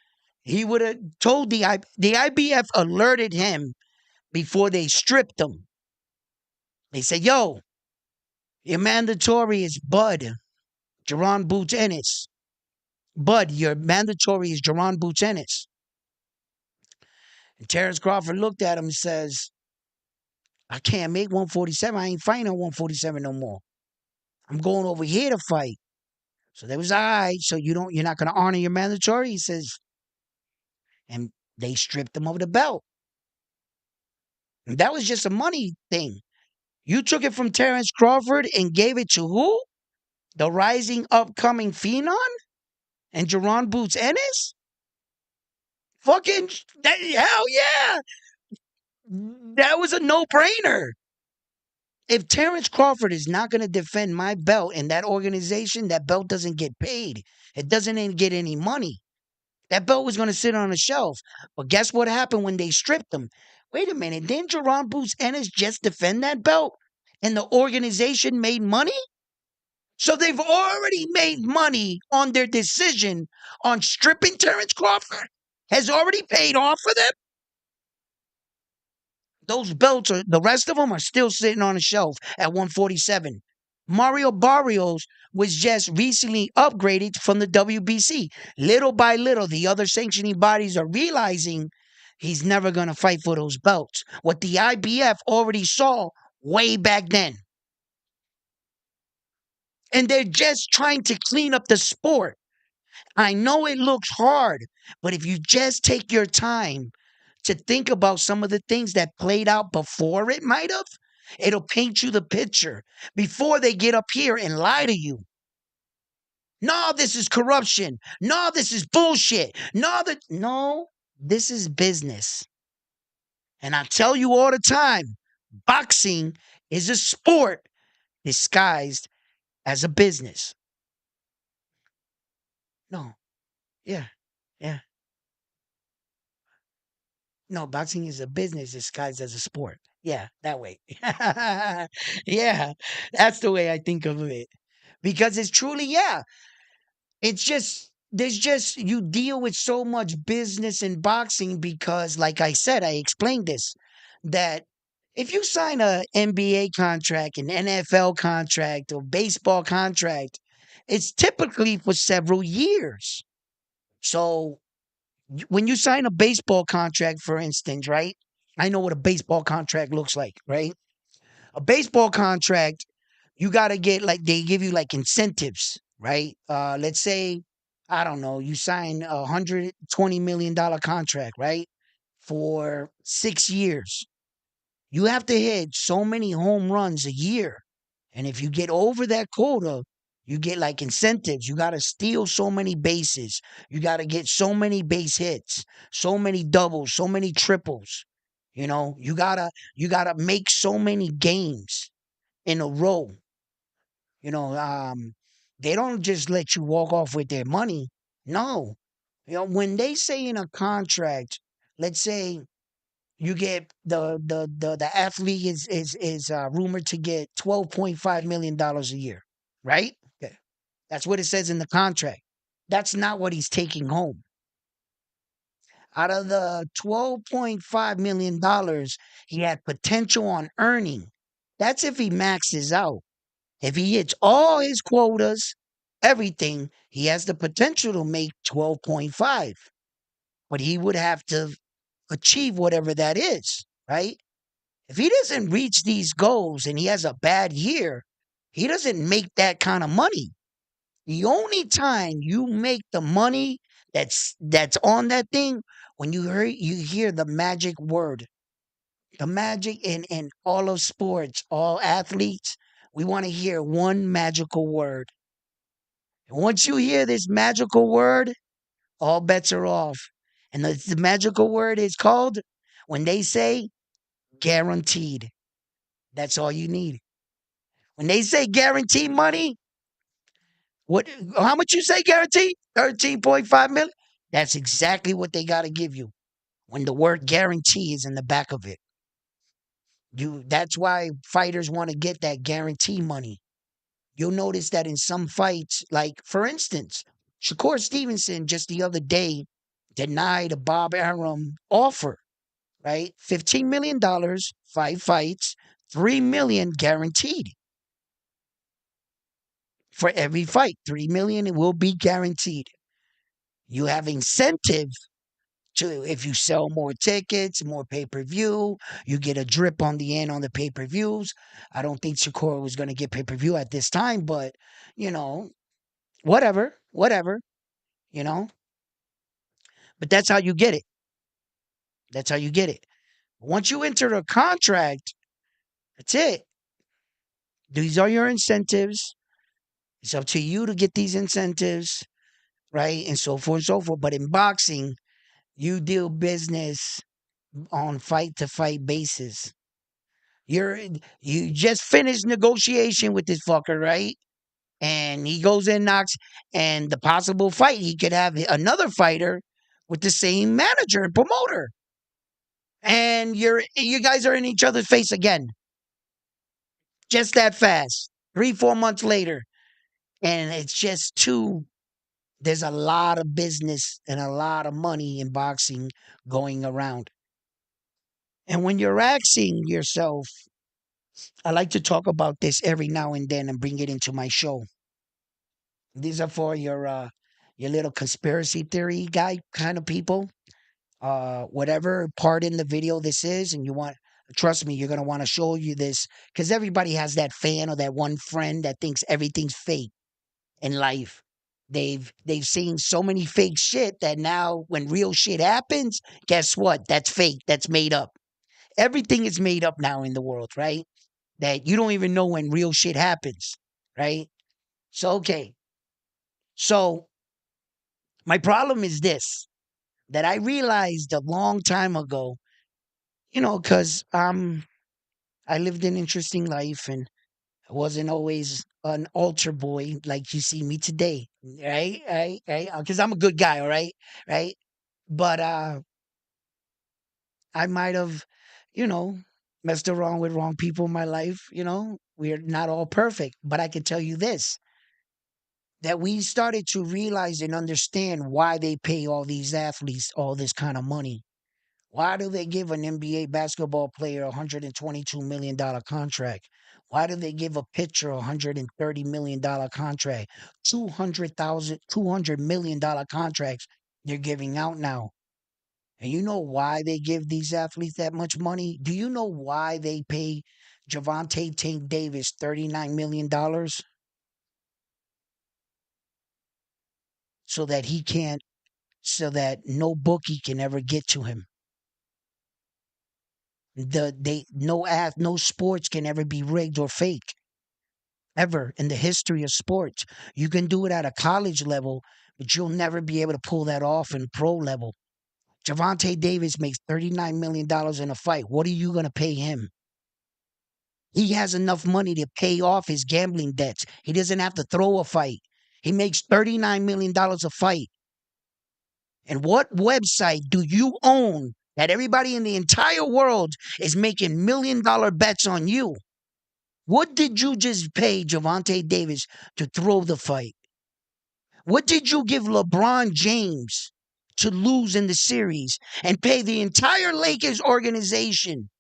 he would have told the IBF alerted him before they stripped him. They said, "Yo, your mandatory is Bud, Jerron Boots Ennis. Bud, your mandatory is Jerron Boots Ennis." And Terrence Crawford looked at him and says, I can't make 147. I ain't fighting on 147 no more. I'm going over here to fight. So they was all right. So you're not gonna honor your mandatory. He says, and they stripped him of the belt. And that was just a money thing. You took it from Terrence Crawford and gave it to who? The rising upcoming phenom and Jerron Boots Ennis? Fucking hell yeah! That was a no brainer. If Terrence Crawford is not going to defend my belt in that organization, that belt doesn't get paid. It doesn't even get any money. That belt was going to sit on a shelf. But guess what happened when they stripped him? Wait a minute, didn't Jerron Boots Ennis just defend that belt? And the organization made money? So they've already made money on their decision on stripping Terrence Crawford. Has already paid off for them. Those belts are the rest of them are still sitting on a shelf at 147. Mario Barrios was just recently upgraded from the WBC. Little by little, the other sanctioning bodies are realizing he's never going to fight for those belts. What the IBF already saw way back then. And they're just trying to clean up the sport. I know it looks hard, but if you just take your time to think about some of the things that played out before it might have, it'll paint you the picture before they get up here and lie to you. No, this is corruption. No, this is bullshit. No, this is business. And I tell you all the time, boxing is a sport disguised as a business. No, yeah, yeah. No, boxing is a business disguised as a sport. Yeah, that way. Yeah, that's the way I think of it. Because it's truly, yeah, it's just, there's just, you deal with so much business in boxing because, like I said, I explained this, that if you sign a NBA contract, an NFL contract, or baseball contract, it's typically for several years. So when you sign a baseball contract, for instance, right? I know what a baseball contract looks like, right? A baseball contract, you got to get like, they give you like incentives, right? Let's say, I don't know, you sign $120 million contract, right? For 6 years. You have to hit so many home runs a year. And if you get over that quota, you get like incentives. You got to steal so many bases. You got to get so many base hits, so many doubles, so many triples. You got to make so many games in a row. You know, they don't just let you walk off with their money. No. When they say in a contract, let's say you get the athlete is rumored to get $12.5 million a year, right? Okay. That's what it says in the contract. That's not what he's taking home. Out of the $12.5 million he had potential on earning, that's if he maxes out. If he hits all his quotas, everything, he has the potential to make 12.5. But he would have to achieve whatever that is, right? If he doesn't reach these goals and he has a bad year, he doesn't make that kind of money. The only time you make the money that's on that thing when you hear the magic word. The magic in all of sports, all athletes, we want to hear one magical word. And once you hear this magical word, all bets are off. And the magical word is called, when they say guaranteed. That's all you need. When they say guaranteed money, what how much you say guaranteed? 13.5 million? That's exactly what they got to give you when the word guarantee is in the back of it. That's why fighters want to get that guarantee money. You'll notice that in some fights, like for instance, Shakur Stevenson just the other day denied a Bob Arum offer, right? $15 million, 5 fights, 3 million guaranteed for every fight. 3 million will be guaranteed. You have incentive To if you sell more tickets, more pay-per-view, you get a drip on the end on the pay-per-views. I don't think Shakur was going to get pay-per-view at this time, but you know, whatever, you know. But that's how you get it. That's how you get it. Once you enter a contract, that's it. These are your incentives. It's up to you to get these incentives, right? And so forth and so forth. But in boxing, you deal business on fight to fight basis. You just finished negotiation with this fucker, right? And he goes in, knocks, and the possible fight, he could have another fighter with the same manager and promoter. And you guys are in each other's face again. Just that fast. 3, 4 months later. And it's just there's a lot of business and a lot of money in boxing going around. And when you're asking yourself, I like to talk about this every now and then and bring it into my show. These are for your little conspiracy theory guy kind of people. Whatever part in the video this is, and you want, trust me, you're gonna want to show you this because everybody has that fan or that one friend that thinks everything's fake in life. They've seen so many fake shit that now when real shit happens, guess what? That's fake. That's made up. Everything is made up now in the world, right? That you don't even know when real shit happens, right? So okay. So my problem is this that I realized a long time ago, because I lived an interesting life and I wasn't always an altar boy like you see me today, right? Right? Because I'm a good guy, all right, right. But I might have, you know, messed around with wrong people in my life. We're not all perfect, but I can tell you this: that we started to realize and understand why they pay all these athletes all this kind of money. Why do they give an NBA basketball player a $122 million contract? Why do they give a pitcher a $130 million contract? 200 million dollar contracts they're giving out now. And you know why they give these athletes that much money? Do you know why they pay Javante Tank Davis $39 million? So that he can't, so that no bookie can ever get to him. No sports can ever be rigged or fake ever in the history of sports. You can do it at a college level, but you'll never be able to pull that off in pro level. Javante Davis makes $39 million in a fight. What are you going to pay him? He has enough money to pay off his gambling debts. He doesn't have to throw a fight. He makes $39 million a fight. And what website do you own that everybody in the entire world is making $1 million bets on you? What did you just pay Javante Davis to throw the fight? What did you give LeBron James to lose in the series and pay the entire Lakers organization?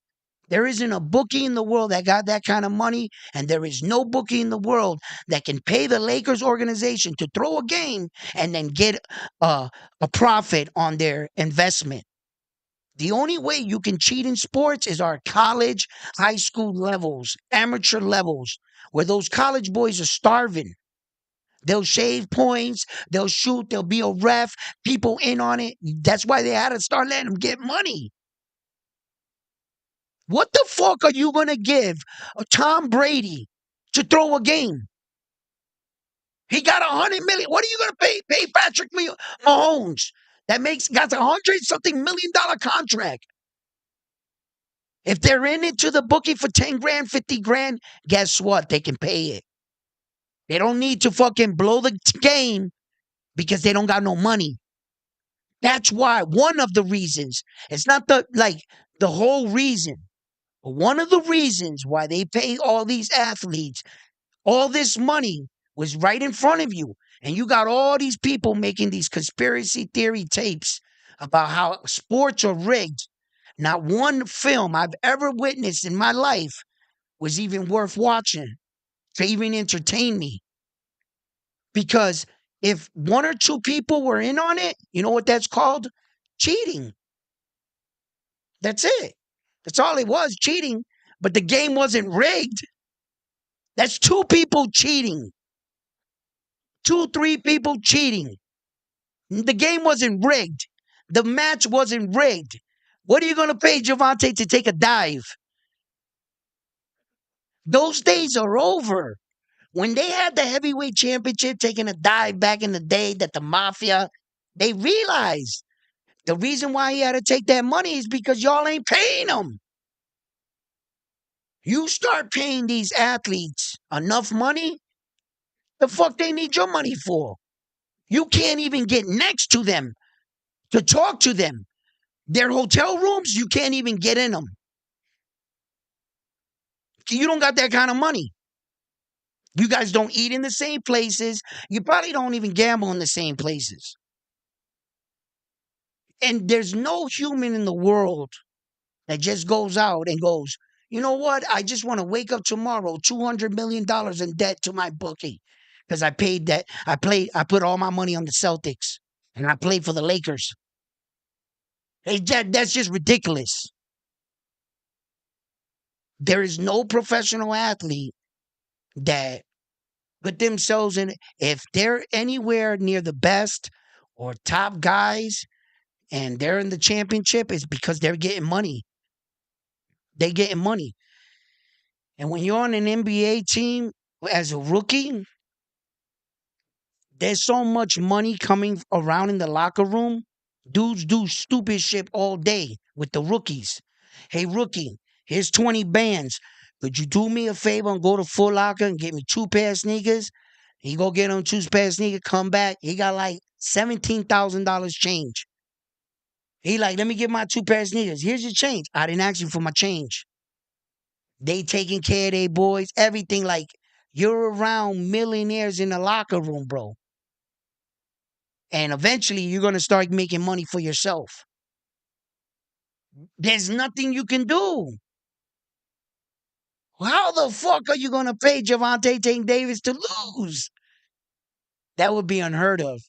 There isn't a bookie in the world that got that kind of money, and there is no bookie in the world that can pay the Lakers organization to throw a game and then get a profit on their investment. The only way you can cheat in sports is our college, high school levels, amateur levels, where those college boys are starving. They'll shave points, they'll shoot, they'll be a ref, people in on it. That's why they had to start letting them get money. What the fuck are you going to give Tom Brady to throw a game? He got 100 million. What are you going to pay Patrick Mahomes that got $100 something million contract? If they're in it to the bookie for 10 grand, 50 grand, guess what? They can pay it. They don't need to fucking blow the game because they don't got no money. That's why one of the reasons, it's not the whole reason, but one of the reasons why they pay all these athletes all this money was right in front of you. And you got all these people making these conspiracy theory tapes about how sports are rigged. Not one film I've ever witnessed in my life was even worth watching to even entertain me. Because if one or two people were in on it, you know what that's called? Cheating. That's it. That's all it was, cheating. But the game wasn't rigged. That's two people cheating. Two, three people cheating. The game wasn't rigged. The match wasn't rigged. What are you going to pay Javante to take a dive? Those days are over. When they had the heavyweight championship taking a dive back in the day that the mafia, they realized the reason why he had to take that money is because y'all ain't paying him. You start paying these athletes enough money, the fuck they need your money for? You can't even get next to them to talk to them. Their hotel rooms, you can't even get in them. You don't got that kind of money. You guys don't eat in the same places. You probably don't even gamble in the same places. And there's no human in the world that just goes out and goes, you know what? I just want to wake up tomorrow, $200 million in debt to my bookie. Because I paid that. I put all my money on the Celtics. And I played for the Lakers. That's just ridiculous. There is no professional athlete that put themselves in. If they're anywhere near the best or top guys and they're in the championship, it's because they're getting money. They getting money. And when you're on an NBA team as a rookie, there's so much money coming around in the locker room. Dudes do stupid shit all day with the rookies. Hey, rookie, here's 20 bands. Could you do me a favor and go to Foot Locker and get me two pair of sneakers? He go get him two pair of sneakers, come back. He got like $17,000 change. He like, let me get my two pair of sneakers. Here's your change. I didn't ask you for my change. They taking care of their boys, everything. Like, you're around millionaires in the locker room, bro. And eventually you're going to start making money for yourself. There's nothing you can do. How the fuck are you going to pay Javante Tank Davis to lose? That would be unheard of.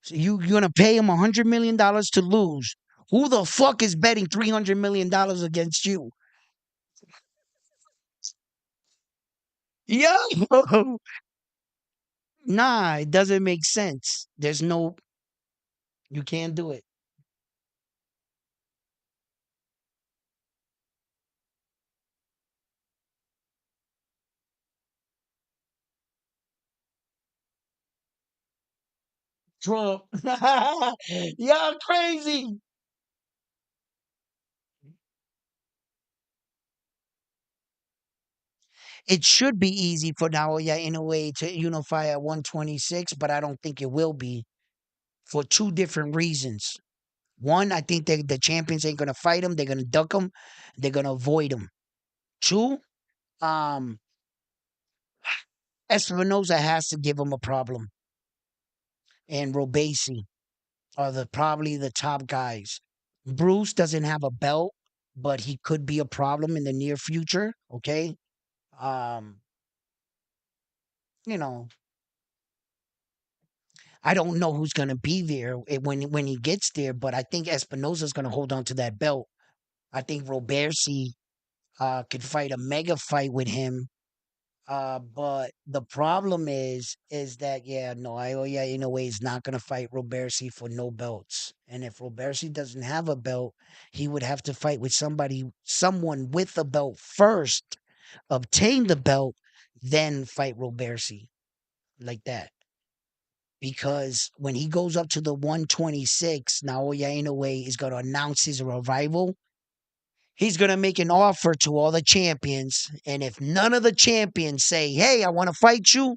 So you're going to pay him $100 million to lose. Who the fuck is betting $300 million against you? Yo! Nah, it doesn't make sense. There's no, you can't do it. Trump. Y'all crazy. It should be easy for Naoya Inoue to unify at 126, but I don't think it will be for two different reasons. One, I think that the champions ain't gonna fight him. They're gonna duck him. They're gonna avoid him. Two, um, Espinoza has to give him a problem, and Robesi are the probably the top guys. Bruce doesn't have a belt, but he could be a problem in the near future. Okay, um, you know, I don't know who's gonna be there when he gets there, but I think Espinoza's gonna hold on to that belt. I think Robersi could fight a mega fight with him. But the problem is that yeah, no, Ioya Inoue is not gonna fight Robersi for no belts. And if Robersi doesn't have a belt, he would have to fight with someone with a belt first, obtain the belt, then fight Robersi like that. Because when he goes up to the 126, Naoya Inoue is gonna announce his revival. He's going to make an offer to all the champions. And if none of the champions say, hey, I want to fight you,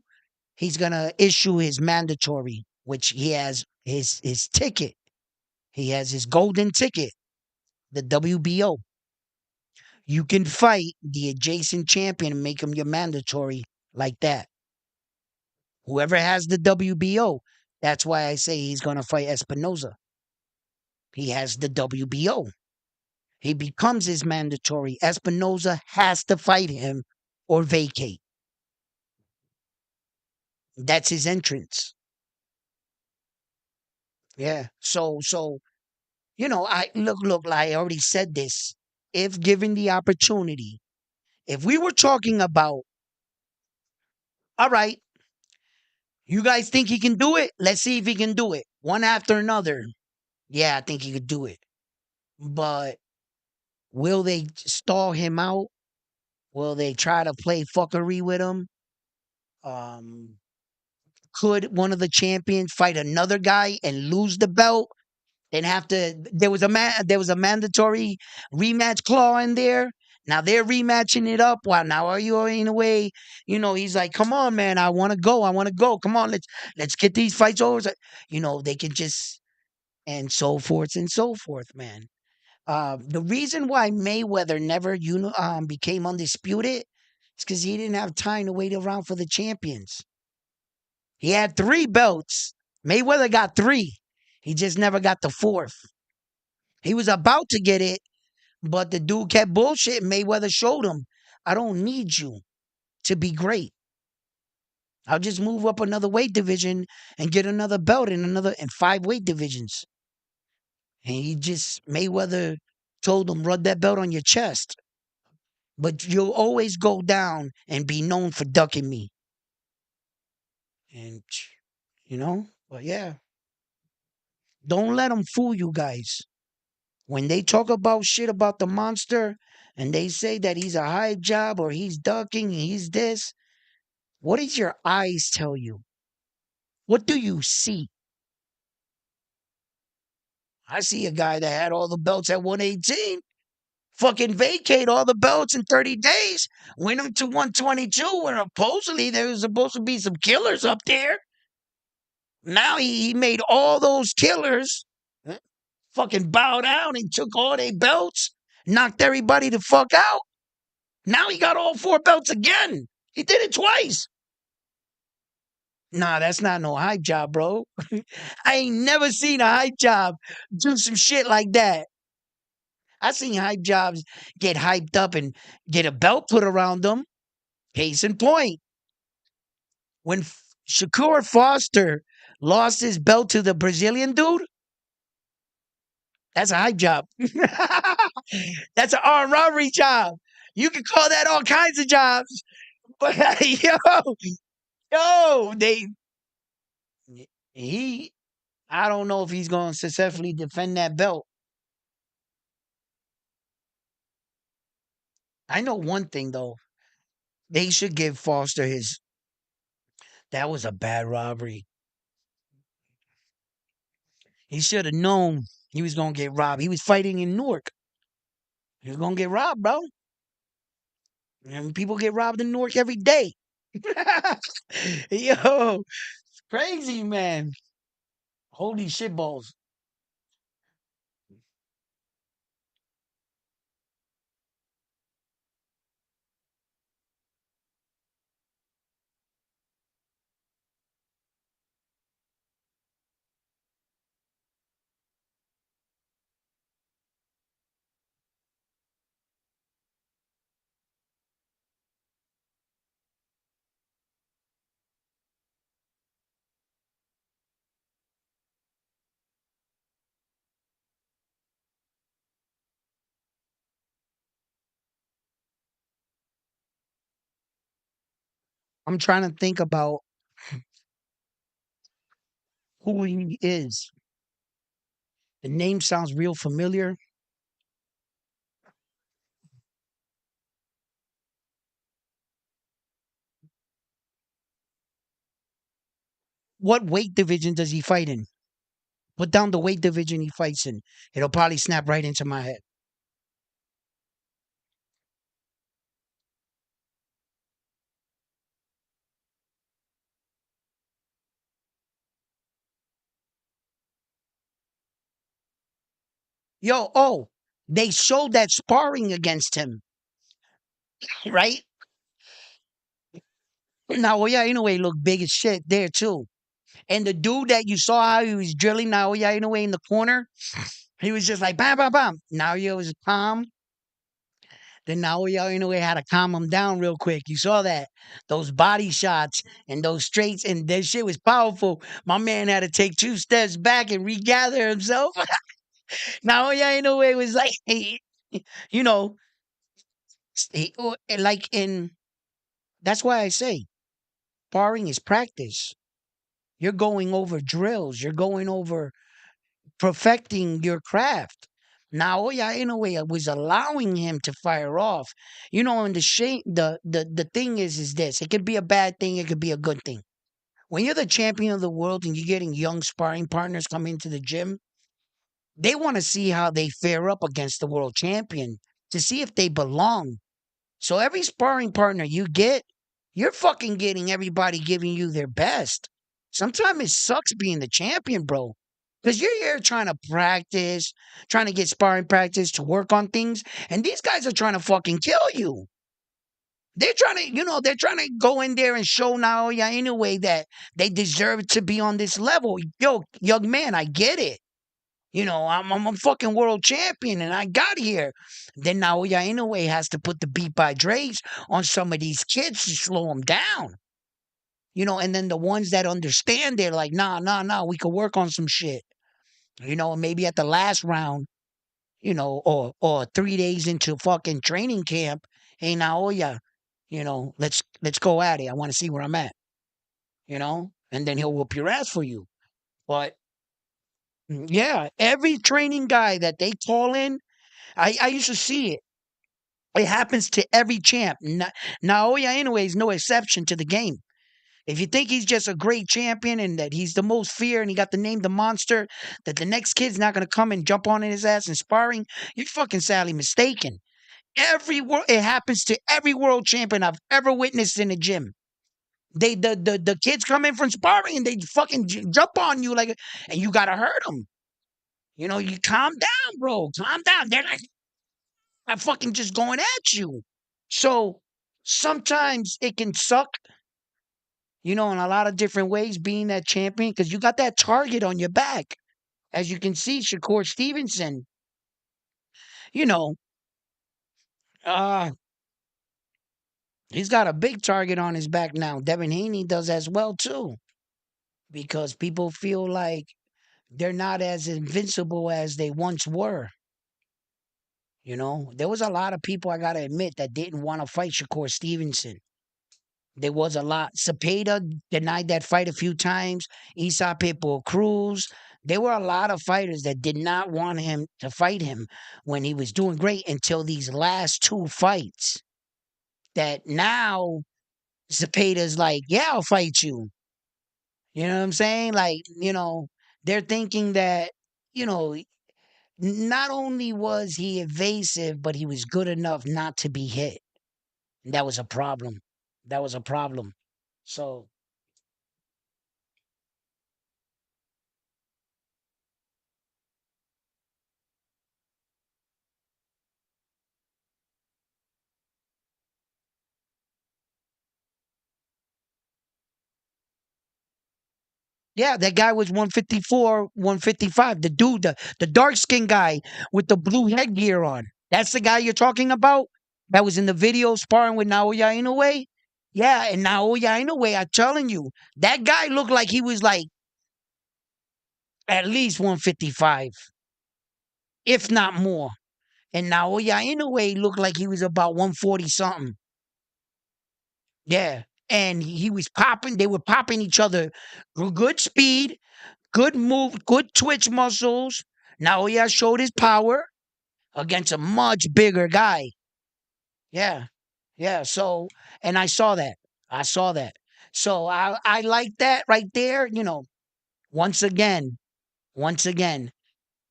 he's going to issue his mandatory, which he has his ticket. He has his golden ticket, the WBO. You can fight the adjacent champion and make him your mandatory like that. Whoever has the WBO, that's why I say he's going to fight Espinoza. He has the WBO. He becomes his mandatory. Espinoza has to fight him or vacate. That's his entrance. Yeah. So I look. Like I already said this. If given the opportunity, if we were talking about, all right, you guys think he can do it? Let's see if he can do it. One after another. Yeah, I think he could do it. But will they stall him out? Will they try to play fuckery with him? Um, could one of the champions fight another guy and lose the belt? Then have to. There was a mandatory rematch clause in there. Now they're rematching it up. Wow, now are you in a way? He's like, come on, man, I want to go. I want to go. Come on, let's get these fights over. They can just and so forth, man. The reason why Mayweather never became undisputed is because he didn't have time to wait around for the champions. He had three belts. Mayweather got three. He just never got the fourth. He was about to get it, but the dude kept bullshit. Mayweather showed him, I don't need you to be great. I'll just move up another weight division and get another belt in five weight divisions. And he just Mayweather told him, rub that belt on your chest. But you'll always go down and be known for ducking me. And but yeah, don't let them fool you guys. When they talk about shit about the monster and they say that he's a hype job or he's ducking and he's this, what does your eyes tell you? What do you see? I see a guy that had all the belts at 118, fucking vacate all the belts in 30 days, went up to 122 where supposedly there was supposed to be some killers up there. Now he made all those killers fucking bow down and took all their belts, knocked everybody the fuck out. Now he got all four belts again. He did it twice. Nah, that's not no hype job, bro. I ain't never seen a hype job do some shit like that. I seen hype jobs get hyped up and get a belt put around them. Case in point, when Shakur Foster lost his belt to the Brazilian dude, that's a hype job. That's an armed robbery job. You can call that all kinds of jobs. But they he I don't know if he's going to successfully defend that belt. I know one thing though. They should give Foster his. That was a bad robbery. He should have known he was going to get robbed. He was fighting in Newark. He was going to get robbed, bro. And people get robbed in Newark every day. Yo, crazy, man. Holy shitballs. I'm trying to think about who he is. The name sounds real familiar. What weight division does he fight in? Put down the weight division he fights in. It'll probably snap right into my head. They showed that sparring against him, right? Naoya Inoue looked big as shit there too. And the dude that you saw how he was drilling Naoya Inoue in the corner, he was just like bam, bam, bam. Naoya was calm. Then Naoya Inoue had to calm him down real quick. You saw that? Those body shots and those straights, and that shit was powerful. My man had to take 2 steps back and regather himself. Naoya Inoue was like, you know, like in. That's why I say sparring is practice. You're going over drills. You're going over perfecting your craft. Naoya Inoue was allowing him to fire off. And the thing is this. It could be a bad thing. It could be a good thing. When you're the champion of the world and you're getting young sparring partners come into the gym, they want to see how they fare up against the world champion to see if they belong. So every sparring partner you get, you're fucking getting everybody giving you their best. Sometimes it sucks being the champion, bro. Because you're here trying to practice, trying to get sparring practice to work on things, and these guys are trying to fucking kill you. They're trying to go in there and show Naoya anyway that they deserve to be on this level. Yo, young man, I get it. I'm a fucking world champion and I got here. Then Naoya Inoue has to put the beat by Dre's on some of these kids to slow them down. And then the ones that understand, they're like, nah, nah, nah, we could work on some shit. Maybe at the last round, or 3 days into fucking training camp, hey Naoya, let's go at it. I want to see where I'm at, and then he'll whoop your ass for you. But yeah, every training guy that they call in, I used to see it. It happens to every champ. Naoya Inoue is no exception to the game. If you think he's just a great champion and that he's the most feared and he got the name the monster, that the next kid's not gonna come and jump on his ass and sparring, you're fucking sadly mistaken. It happens to every world champion I've ever witnessed in the gym. The kids come in from sparring and they fucking jump on you and you gotta hurt them. You calm down, bro. Calm down. They're like, I'm fucking just going at you. So sometimes it can suck, in a lot of different ways being that champion because you got that target on your back. As you can see, Shakur Stevenson, you know, uh, he's got a big target on his back now. Devin Haney does as well too, because people feel like they're not as invincible as they once were. There was a lot of people I gotta admit that didn't want to fight Shakur Stevenson. There was a lot. Cepeda denied that fight a few times. Isa Pitbull Cruz. There were a lot of fighters that did not want him to fight him when he was doing great until these last 2 fights. That now Cepeda's like, yeah, I'll fight you. You know what I'm saying? Like, they're thinking that, you know, not only was he evasive, but he was good enough not to be hit. And that was a problem. That was a problem. So yeah, that guy was 154, 155. The dude, the dark skinned guy with the blue headgear on. That's the guy you're talking about? That was in the video sparring with Naoya Inoue? Yeah, and Naoya Inoue, I'm telling you, that guy looked like he was like at least 155, if not more. And Naoya Inoue looked like he was about 140 something. Yeah. And he was popping, they were popping each other. Good speed, good move, good twitch muscles. Now he has showed his power against a much bigger guy. Yeah. Yeah. So, and I saw that. I saw that. So I like that right there. Once again, once again,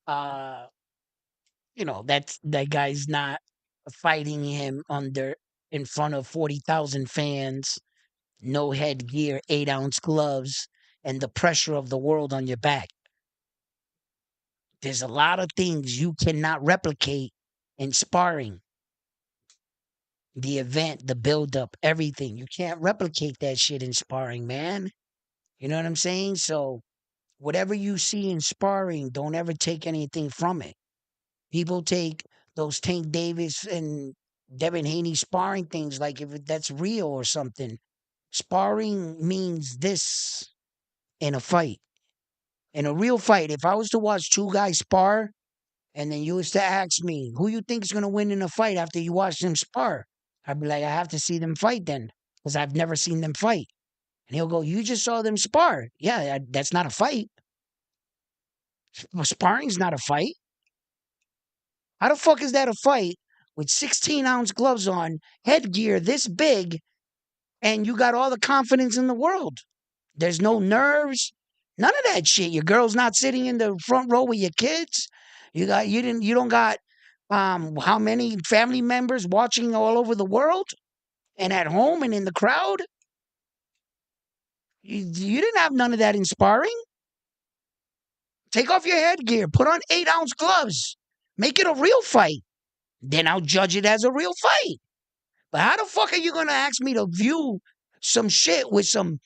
uh, that guy's not fighting him in front of 40,000 fans, no headgear, 8-ounce gloves, and the pressure of the world on your back. There's a lot of things you cannot replicate in sparring. The event, the buildup, everything. You can't replicate that shit in sparring, man. You know what I'm saying? So, whatever you see in sparring, don't ever take anything from it. People take those Tank Davis and Devin Haney sparring things, like if that's real or something. Sparring means this in a fight. In a real fight, if I was to watch two guys spar, and then you was to ask me, who you think is gonna win in a fight after you watch them spar? I'd be like, I have to see them fight then, because I've never seen them fight. And he'll go, you just saw them spar. Yeah, that's not a fight. Sparring's not a fight. How the fuck is that a fight with 16-ounce gloves on, headgear this big, and you got all the confidence in the world? There's no nerves, none of that shit. Your girl's not sitting in the front row with your kids. You don't got how many family members watching all over the world and at home and in the crowd? You didn't have none of that in sparring. Take off your headgear, put on 8-ounce gloves, make it a real fight. Then I'll judge it as a real fight. But how the fuck are you gonna ask me to view some shit with some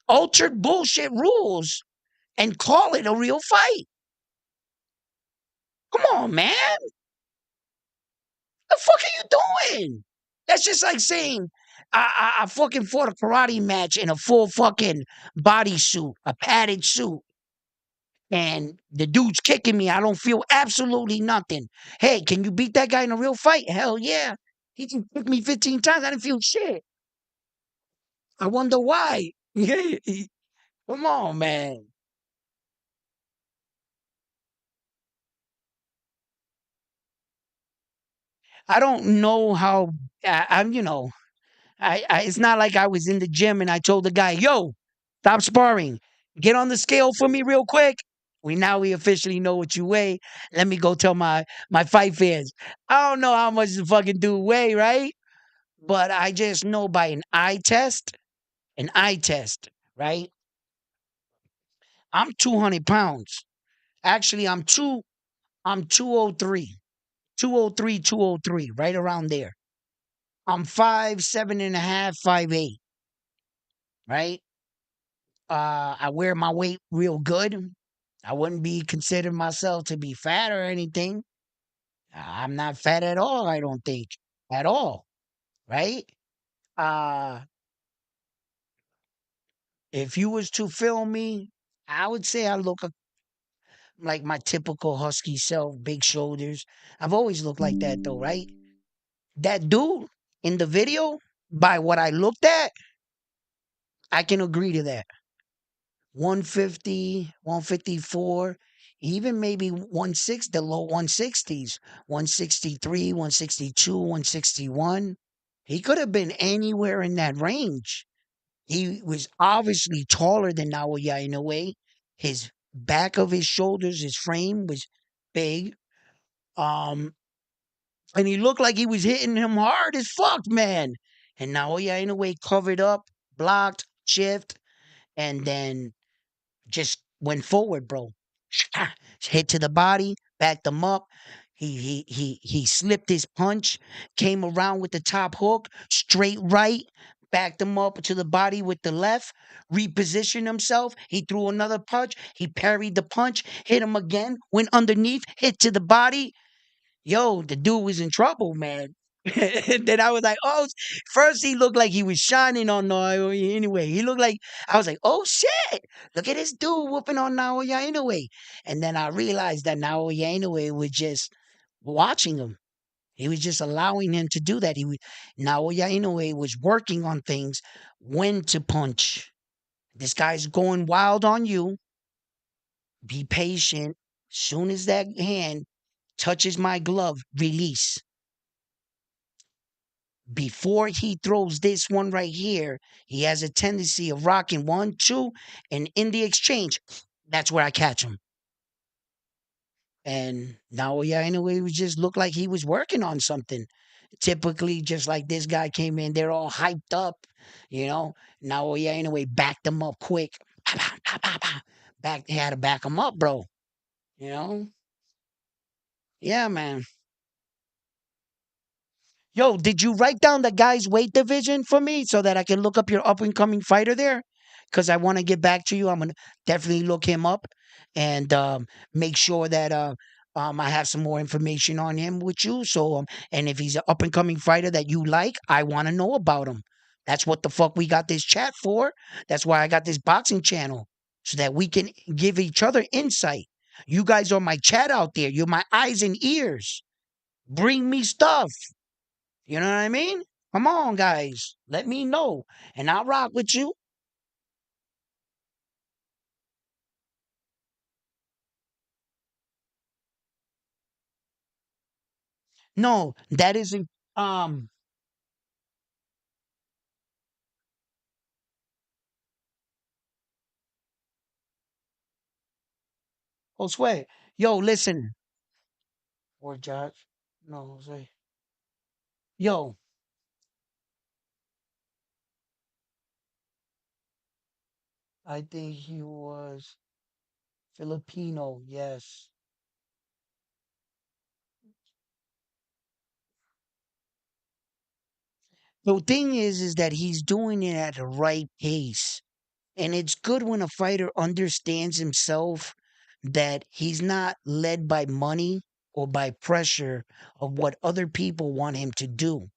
altered bullshit rules and call it a real fight? Come on, man. The fuck are you doing? That's just like saying I fucking fought a karate match in a full fucking bodysuit, a padded suit, and the dude's kicking me. I don't feel absolutely nothing. Hey, can you beat that guy in a real fight? Hell yeah. He just kicked me 15 times. I didn't feel shit. I wonder why. Come on, man. I don't know how I'm, it's not like I was in the gym and I told the guy, yo, stop sparring. Get on the scale for me real quick. We officially know what you weigh. Let me go tell my fight fans. I don't know how much the fucking dude weigh, right? But I just know by an eye test, right? I'm 200 pounds. Actually, I'm 203. 203, 203, right around there. I'm 5'7" and a half, 5'8", right? I wear my weight real good. I wouldn't be considering myself to be fat or anything. I'm not fat at all, I don't think. At all, right? Uh if you was to film me, I would say I look like my typical husky self, big shoulders. I've always looked like that though, right? That dude in the video, by what I looked at, I can agree to that. 150, 154, even maybe 16, the low 160s, 163, 162, 161. He could have been anywhere in that range. He was obviously taller than Naoya Inoue. His back of his shoulders, his frame was big. Um, and he looked like he was hitting him hard as fuck, man. And Naoya Inoue covered up, blocked, shift, and then just went forward, bro. Hit to the body, backed him up. He slipped his punch, came around with the top hook, straight right, backed him up to the body with the left, repositioned himself. He threw another punch. He parried the punch, hit him again, went underneath, hit to the body. Yo, the dude was in trouble, man. And then I was like, oh, first he looked like he was shining on Naoya anyway. He looked like, I was like, oh shit, look at this dude whooping on Naoya anyway. And then I realized that Naoya Inoue was just watching him. He was just allowing him to do that. Naoya Inoue was working on things, when to punch. This guy's going wild on you. Be patient. Soon as that hand touches my glove, release. Before he throws this one right here, he has a tendency of rocking 1, 2, and in the exchange, that's where I catch him. And Naoya Inoue would just look like he was working on something. Typically, just like this guy came in, they're all hyped up, you know. Naoya Inoue backed him up quick. Back, he had to back him up, bro. You know? Yeah, man. Yo, did you write down the guy's weight division for me so that I can look up your up and coming fighter there? Because I want to get back to you. I'm gonna definitely look him up and make sure that I have some more information on him with you. So, and if he's an up and coming fighter that you like, I want to know about him. That's what the fuck we got this chat for. That's why I got this boxing channel so that we can give each other insight. You guys are my chat out there. You're my eyes and ears. Bring me stuff. You know what I mean? Come on, guys. Let me know, and I'll rock with you. No, that isn't. Um, Josue, yo, listen. Or Josh. No, Jose. Yo, I think he was Filipino. Yes. The thing is that he's doing it at the right pace. And it's good when a fighter understands himself that he's not led by money or by pressure of what other people want him to do.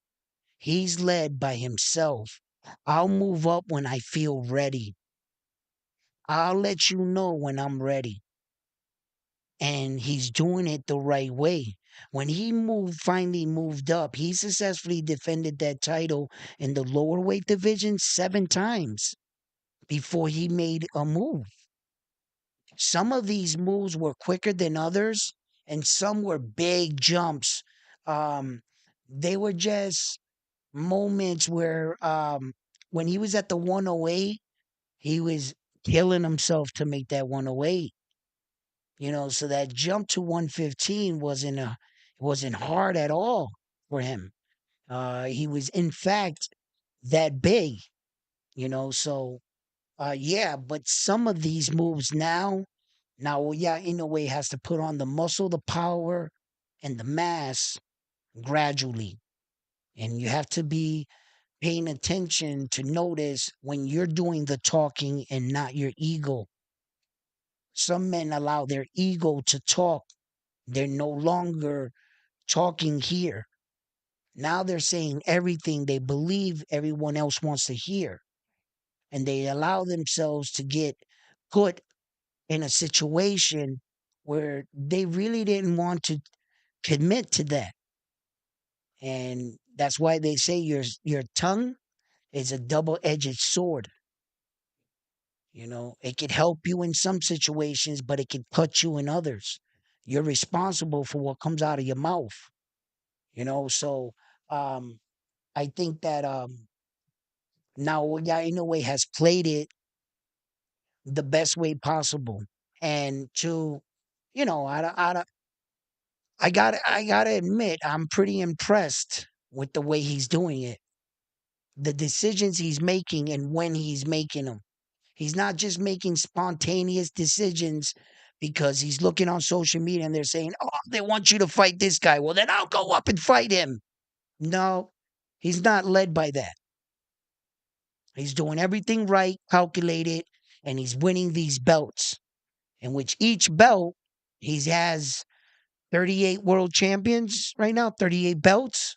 He's led by himself. I'll move up when I feel ready. I'll let you know when I'm ready. And he's doing it the right way. When he finally moved up, he successfully defended that title in the lower weight division 7 times before he made a move. Some of these moves were quicker than others, and some were big jumps. Um, they were just moments where, when he was at the 108, he was killing himself to make that 108. So that jump to 115 wasn't hard at all for him. He was in fact that big, so yeah, but some of these moves now yeah, Inoue has to put on the muscle, the power, and the mass gradually. And you have to be paying attention to notice when you're doing the talking and not your ego. Some men allow their ego to talk. They're no longer talking here. Now they're saying everything they believe everyone else wants to hear. And they allow themselves to get put in a situation where they really didn't want to commit to that. And that's why they say your tongue is a double-edged sword. It could help you in some situations, but it could cut you in others. You're responsible for what comes out of your mouth. So um I think that Naoya Inoue has played it the best way possible. And to, I gotta admit, I'm pretty impressed with the way he's doing it, the decisions he's making, and when he's making them. He's not just making spontaneous decisions because he's looking on social media and they're saying, "Oh, they want you to fight this guy. Well, then I'll go up and fight him." No, he's not led by that. He's doing everything right, calculated, and he's winning these belts. In which each belt, he has 38 world champions right now, 38 belts.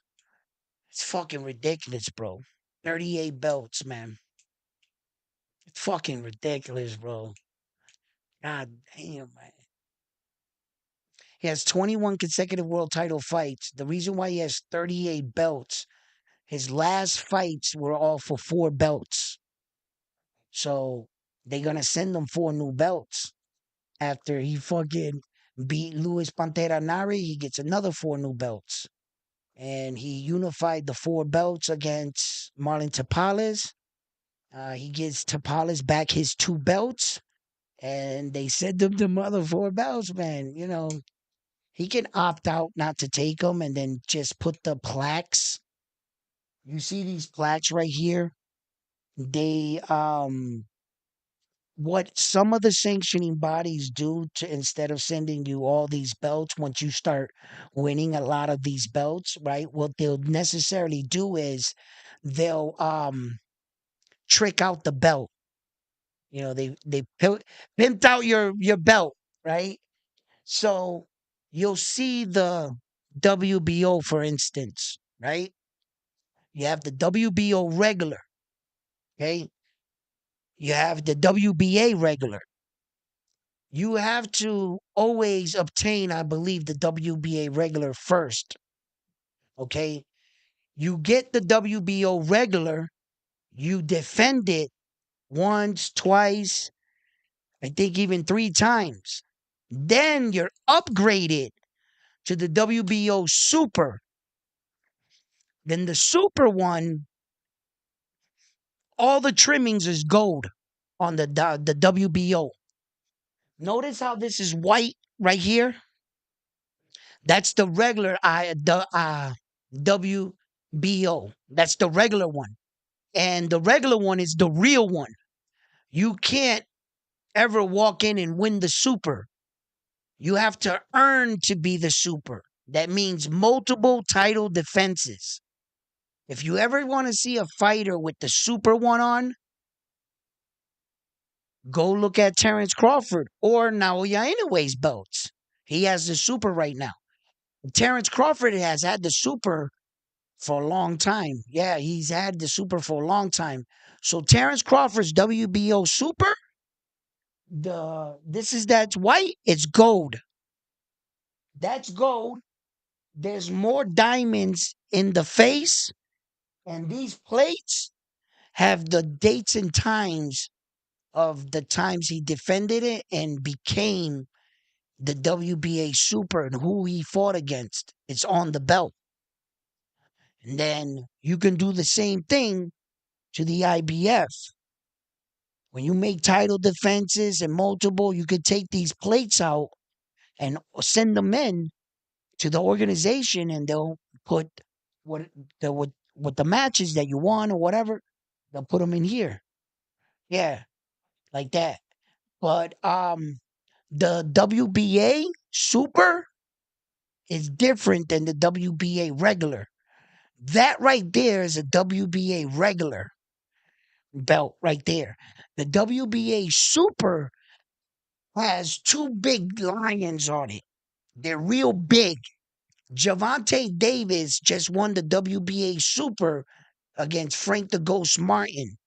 It's fucking ridiculous, bro. 38 belts, man. It's fucking ridiculous, bro. God damn, man. He has 21 consecutive world title fights. The reason why he has 38 belts, his last fights were all for 4 belts. So they're going to send him 4 new belts. After he fucking beat Luis Pantera Nari, he gets another 4 new belts. And he unified the 4 belts against Marlon Tapales. He gives Tapales back his 2 belts, and they send him the mother 4 belts, man. He can opt out not to take them and then just put the plaques. You see these plaques right here? They what some of the sanctioning bodies do to, instead of sending you all these belts once you start winning a lot of these belts, right? What they'll necessarily do is they'll trick out the belt. They pimped out your belt, right? So you'll see the WBO, for instance, right? You have the WBO regular, okay? You have the WBA regular. You have to always obtain, I believe, the WBA regular first, okay? You get the WBO regular, you defend it once, twice, I think even 3 times. Then you're upgraded to the WBO Super. Then the Super one, all the trimmings is gold on the WBO. Notice how this is white right here? That's the regular WBO. That's the regular one. And the regular one is the real one. You can't ever walk in and win the Super. You have to earn to be the Super. That means multiple title defenses. If you ever want to see a fighter with the Super one on, go look at Terrence Crawford or Naoya Inoue's belts. He has the Super right now. Terrence Crawford has had the Super for a long time. Yeah, he's had the Super for a long time. So Terrence Crawford's WBO Super, that's white, it's gold. That's gold. There's more diamonds in the face, and these plates have the dates and times of the times he defended it and became the WBA Super and who he fought against. It's on the belt. And then you can do the same thing to the IBF. When you make title defenses and multiple, you could take these plates out and send them in to the organization, and they'll put what what the matches that you won or whatever. They'll put them in here. Yeah, like that. But the WBA Super is different than the WBA regular. That right there is a WBA regular belt right there. The WBA Super has two big lions on it. They're real big. Javante Davis just won the WBA Super against Frank the Ghost Martin.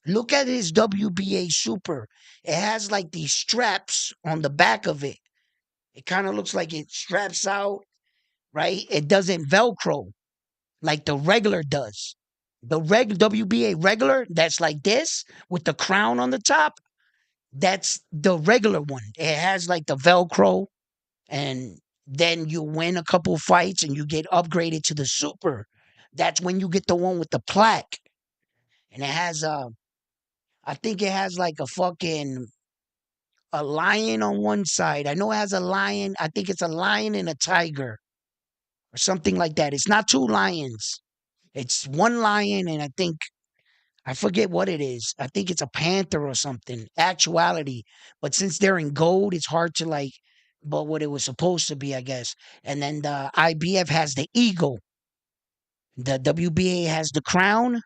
Look at his WBA Super. It has like these straps on the back of it. It kind of looks like it straps out, right? It doesn't Velcro like the regular does. The WBA regular that's like this with the crown on the top, that's the regular one. It has like the Velcro, and then you win a couple fights and you get upgraded to the Super. That's when you get the one with the plaque. And it has I think it has like a lion on one side. I know it has a lion. I think it's a lion and a tiger or something like that. It's not two lions. It's one lion, and I forget what it is. I think it's a panther or something. Actuality, but since they're in gold, it's hard to like. But what it was supposed to be, I guess. And then the IBF has the eagle. The WBA has the crown,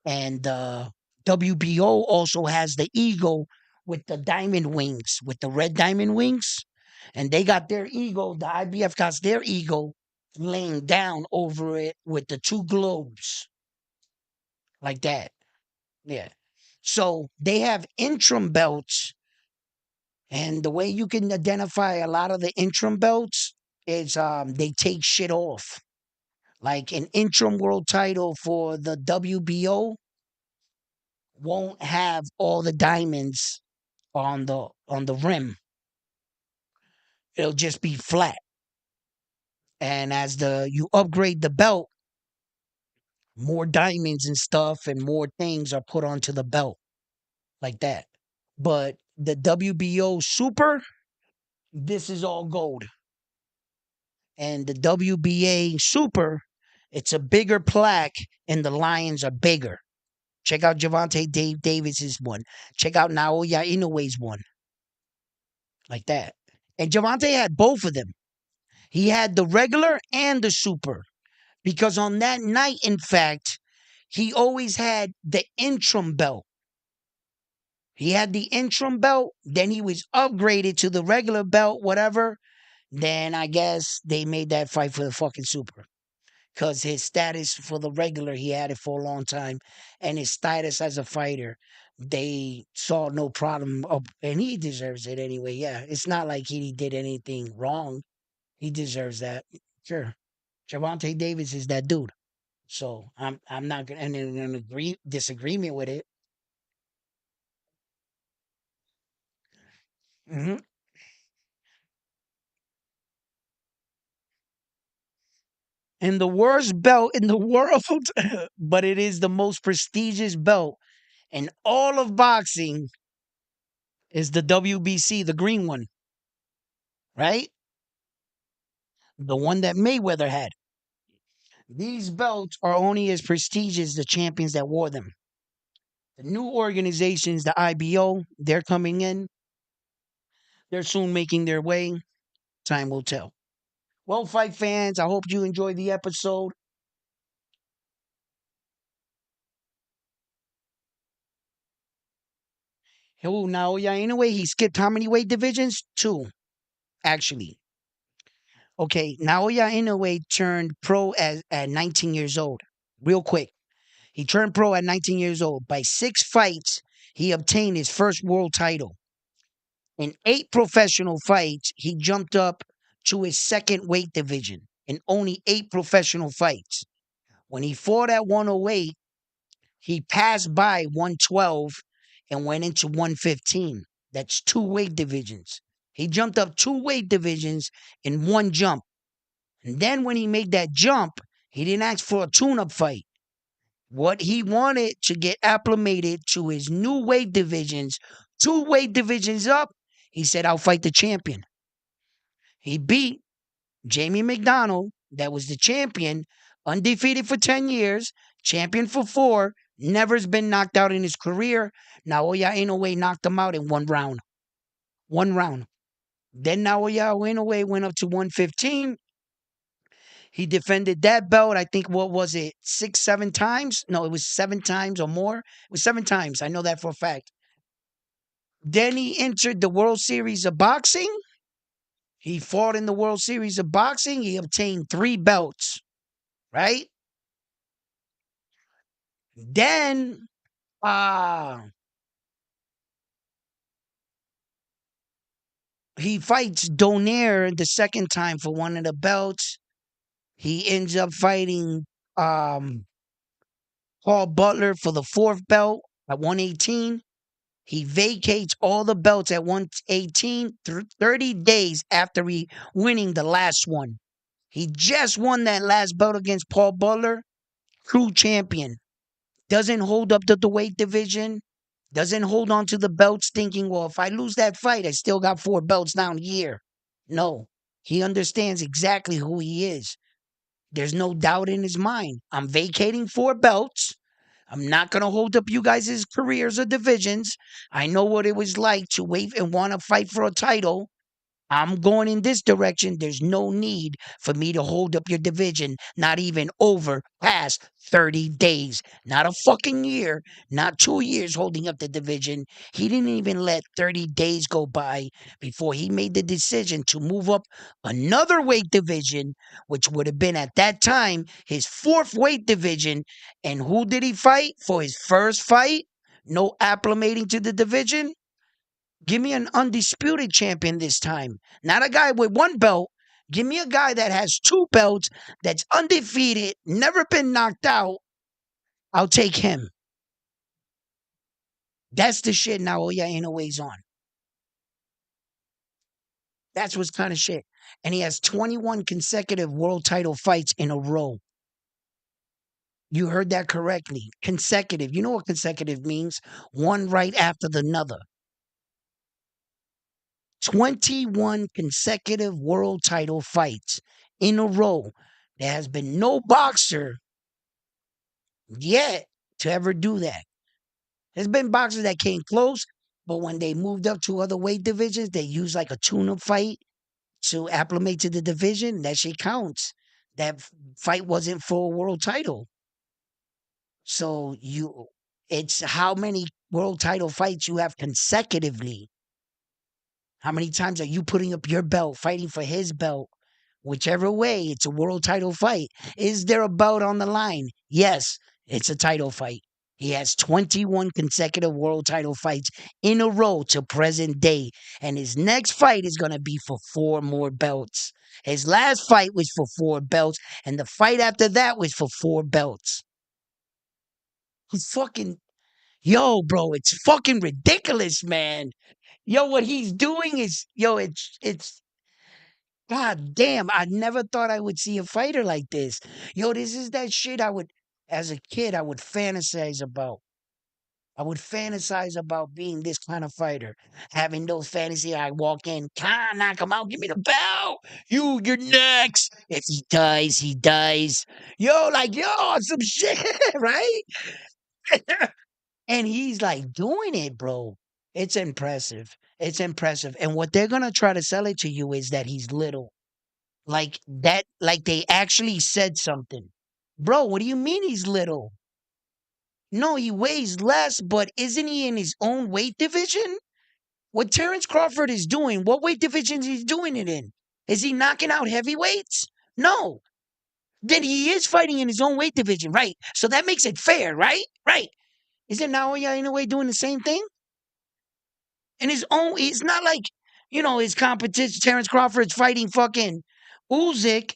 and the WBO also has the eagle with the diamond wings, with the red diamond wings. And they got their eagle. The IBF got their eagle laying down over it with the two globes like that. Yeah. So they have interim belts, and the way you can identify a lot of the interim belts is they take shit off. Like an interim world title for the WBO won't have all the diamonds on the rim. It'll just be flat. And as the you upgrade the belt, more diamonds and stuff and more things are put onto the belt like that. But the WBO Super, this is all gold. And the WBA Super, it's a bigger plaque and the lions are bigger. Check out Javante Davis's one. Check out Naoya Inoue's one. Like that. And Javante had both of them. He had the regular and the super. Because on that night, in fact, he always had the interim belt. He had the interim belt, then he was upgraded to the regular belt, whatever. then I guess they made that fight for the fucking super. Because his status for the regular, he had it for a long time, and his status as a fighter, they saw no problem, and he deserves it anyway. Yeah, it's not like he did anything wrong. He deserves that. Sure, Javante Davis is that dude. So I'm not gonna and in an disagreement with it. Hmm. And the worst belt in the world, but it is the most prestigious belt in all of boxing is the WBC, the green one, right? The one that Mayweather had. These belts are only as prestigious as the champions that wore them. The new organizations, the IBO, they're coming in. They're soon making their way. Time will tell. Well, fight fans, I hope you enjoyed the episode. Oh, Naoya Inoue, he skipped how many weight divisions? Two, actually. Okay, Naoya Inoue turned pro at 19 years old. Real quick. He turned pro at 19 years old. By 6 fights, he obtained his first world title. In 8 professional fights, he jumped up to his second weight division in only 8 professional fights. When he fought at 108, he passed by 112 and went into 115. That's 2 weight divisions. He jumped up 2 weight divisions in one jump. And then when he made that jump, he didn't ask for a tune up fight. What he wanted to get acclimated to his new weight divisions, 2 weight divisions up, he said, I'll fight the champion. He beat Jamie McDonald, that was the champion, undefeated for 10 years, champion for 4, never's been knocked out in his career. Naoya Inoue knocked him out in 1 round. 1 round. Then Naoya Inoue went up to 115. He defended that belt, I think, what was it, 6, 7 times? No, it was 7 times or more. It was 7 times. I know that for a fact. Then he entered the World Series of Boxing. He fought in the World Series of Boxing. He obtained 3 belts, right? Then uh he fights Donaire the second time for one of the belts. He ends up fighting um Paul Butler for the fourth belt at 118. He vacates all the belts at 118 through 30 days after winning the last one. He just won that last belt against Paul Butler, true champion. Doesn't hold up to the weight division, doesn't hold on to the belts thinking, well, if I lose that fight, I still got 4 belts down here. No, he understands exactly who he is. There's no doubt in his mind. I'm vacating 4 belts. I'm not going to hold up you guys' careers or divisions. I know what it was like to wait and want to fight for a title. I'm going in this direction. There's no need for me to hold up your division, not even over past 30 days. Not a fucking year, not 2 years holding up the division. He didn't even let 30 days go by before he made the decision to move up another weight division, which would have been at that time his fourth weight division. And who did he fight for his first fight? No acclimating to the division. Give me an undisputed champion this time. Not a guy with 1 belt. Give me a guy that has 2 belts, that's undefeated, never been knocked out. I'll take him. That's the shit Naoya Inoue's on. That's what's kind of shit. And he has 21 consecutive world title fights in a row. You heard that correctly. Consecutive. You know what consecutive means? One right after the other. 21 consecutive world title fights in a row. There has been no boxer yet to ever do that. There's been boxers that came close, but when they moved up to other weight divisions, they used like a tune-up fight to acclimate to the division. That shit counts. That fight wasn't for a world title. So it's how many world title fights you have consecutively. How many times are you putting up your belt, fighting for his belt? Whichever way, it's a world title fight. Is there a belt on the line? Yes, it's a title fight. He has 21 consecutive world title fights in a row to present day. And his next fight is going to be for 4 more belts. His last fight was for 4 belts. And the fight after that was for 4 belts. He's fucking, yo, bro, it's fucking ridiculous, man. Yo, what he's doing is, yo, it's God damn, I never thought I would see a fighter like this. Yo, this is that shit I would, as a kid, I would fantasize about. I would fantasize about being this kind of fighter, having those fantasy. I walk in, can knock him out, give me the bell. You're next. If he dies, he dies. Yo, like yo, some shit, right? And he's like doing it, bro. It's impressive. It's impressive. And what they're gonna try to sell it to you is that he's little. Like that, like they actually said something. Bro, what do you mean he's little? No, he weighs less, but isn't he in his own weight division? What Terrence Crawford is doing, what weight division is he doing it in? Is he knocking out heavyweights? No. Then he is fighting in his own weight division, right? So that makes it fair, right? Right. Isn't Naoya Inoue doing the same thing? In his own, it's not like, his competition, Terrence Crawford's fighting fucking Usyk.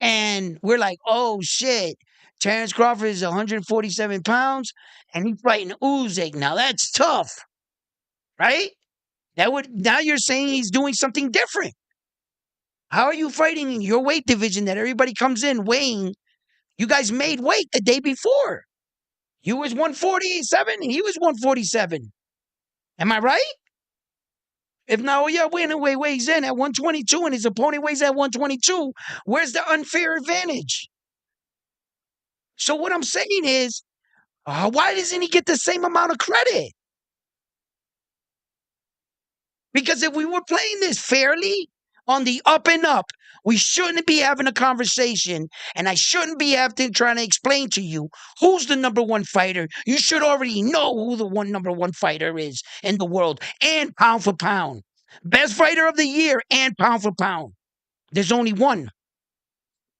And we're like, oh shit, Terrence Crawford is 147 pounds and he's fighting Usyk. Now that's tough, right? Now you're saying he's doing something different. How are you fighting in your weight division that everybody comes in weighing? You guys made weight the day before. You was 147 and he was 147. Am I right? If Naoya Inoue weighs in at 122 and his opponent weighs at 122, where's the unfair advantage? So what I'm saying is, why doesn't he get the same amount of credit? Because if we were playing this fairly on the up and up, we shouldn't be having a conversation, and I shouldn't be having trying to explain to you who's the number one fighter. You should already know who the number one fighter is in the world, and pound for pound, best fighter of the year, and pound for pound. There's only one.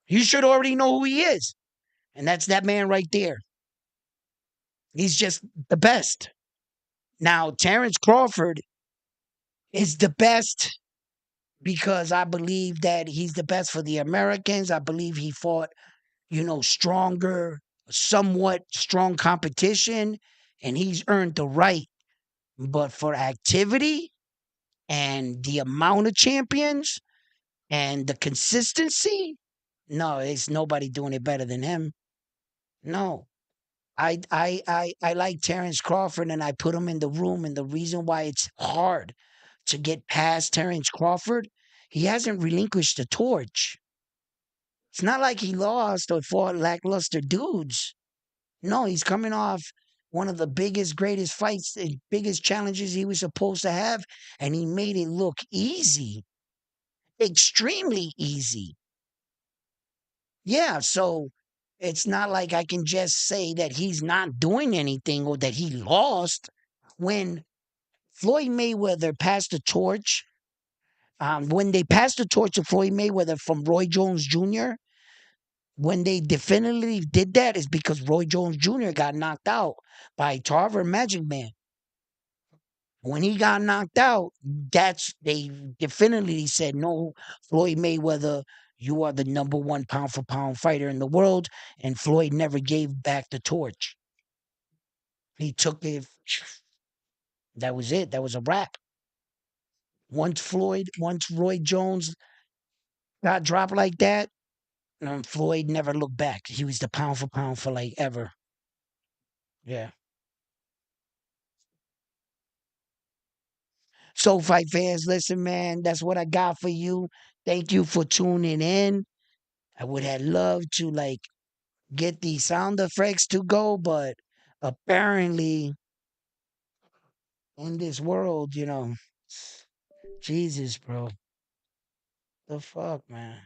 You should already know who he is, and that's that man right there. He's just the best. Now, Terrence Crawford is the best because I believe that he's the best for the Americans. I believe he fought, stronger, somewhat strong competition, and he's earned the right. But for activity and the amount of champions and the consistency, no, it's nobody doing it better than him. No. I like Terrence Crawford and I put him in the room, and the reason why it's hard to get past Terrence Crawford, he hasn't relinquished the torch. It's not like he lost or fought lackluster dudes. No, he's coming off one of the biggest, greatest fights, the biggest challenges he was supposed to have, and he made it look easy, extremely easy. Yeah, so it's not like I can just say that he's not doing anything or that he lost when Floyd Mayweather passed the torch. When they passed the torch to Floyd Mayweather from Roy Jones Jr., when they definitively did that is because Roy Jones Jr. got knocked out by Tarver Magic Man. When he got knocked out, they definitively said, no, Floyd Mayweather, you are the number one pound for pound fighter in the world. And Floyd never gave back the torch. He took it. That was it. That was a wrap. Once Roy Jones got dropped like that, Floyd never looked back. He was the pound for pound for like ever. Yeah. So, fight fans, listen, man, that's what I got for you. Thank you for tuning in. I would have loved to get the sound effects to go, but apparently in this world, Jesus, bro, the fuck, man.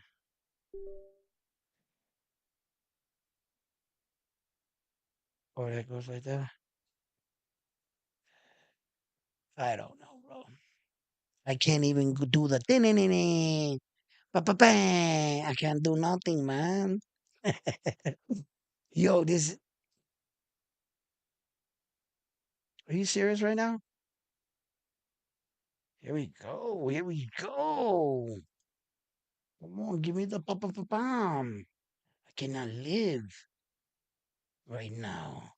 Or that goes like that. I don't know, bro. I can't even do the ding, ba-ba-bang. I can't do nothing, man. Yo, this are you serious right now? Here we go. Here we go. Come on, give me the pa-pa-pa-bam. I cannot live right now.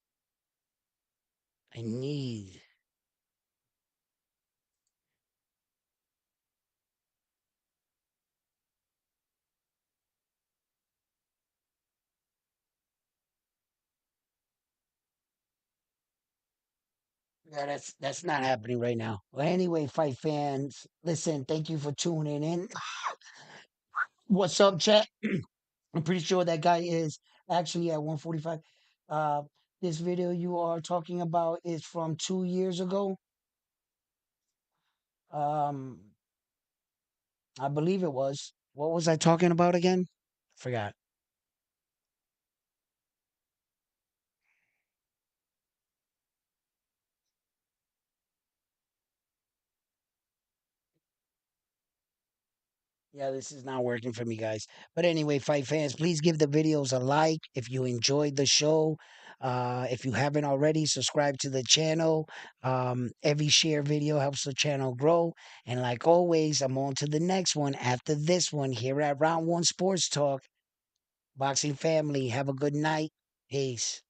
I need. Yeah, that's not happening right now. Well, anyway, fight fans, listen. Thank you for tuning in. What's up, chat? I'm pretty sure that guy is actually at 145. Uh, this video you are talking about is from 2 years ago. Um, I believe it was. What was I talking about again? Forgot. Yeah, this is not working for me, guys. But anyway, fight fans, please give the videos a like if you enjoyed the show. If you haven't already, subscribe to the channel. Every share video helps the channel grow. And like always, I'm on to the next one after this one here at Round One Sports Talk. Boxing family, have a good night. Peace.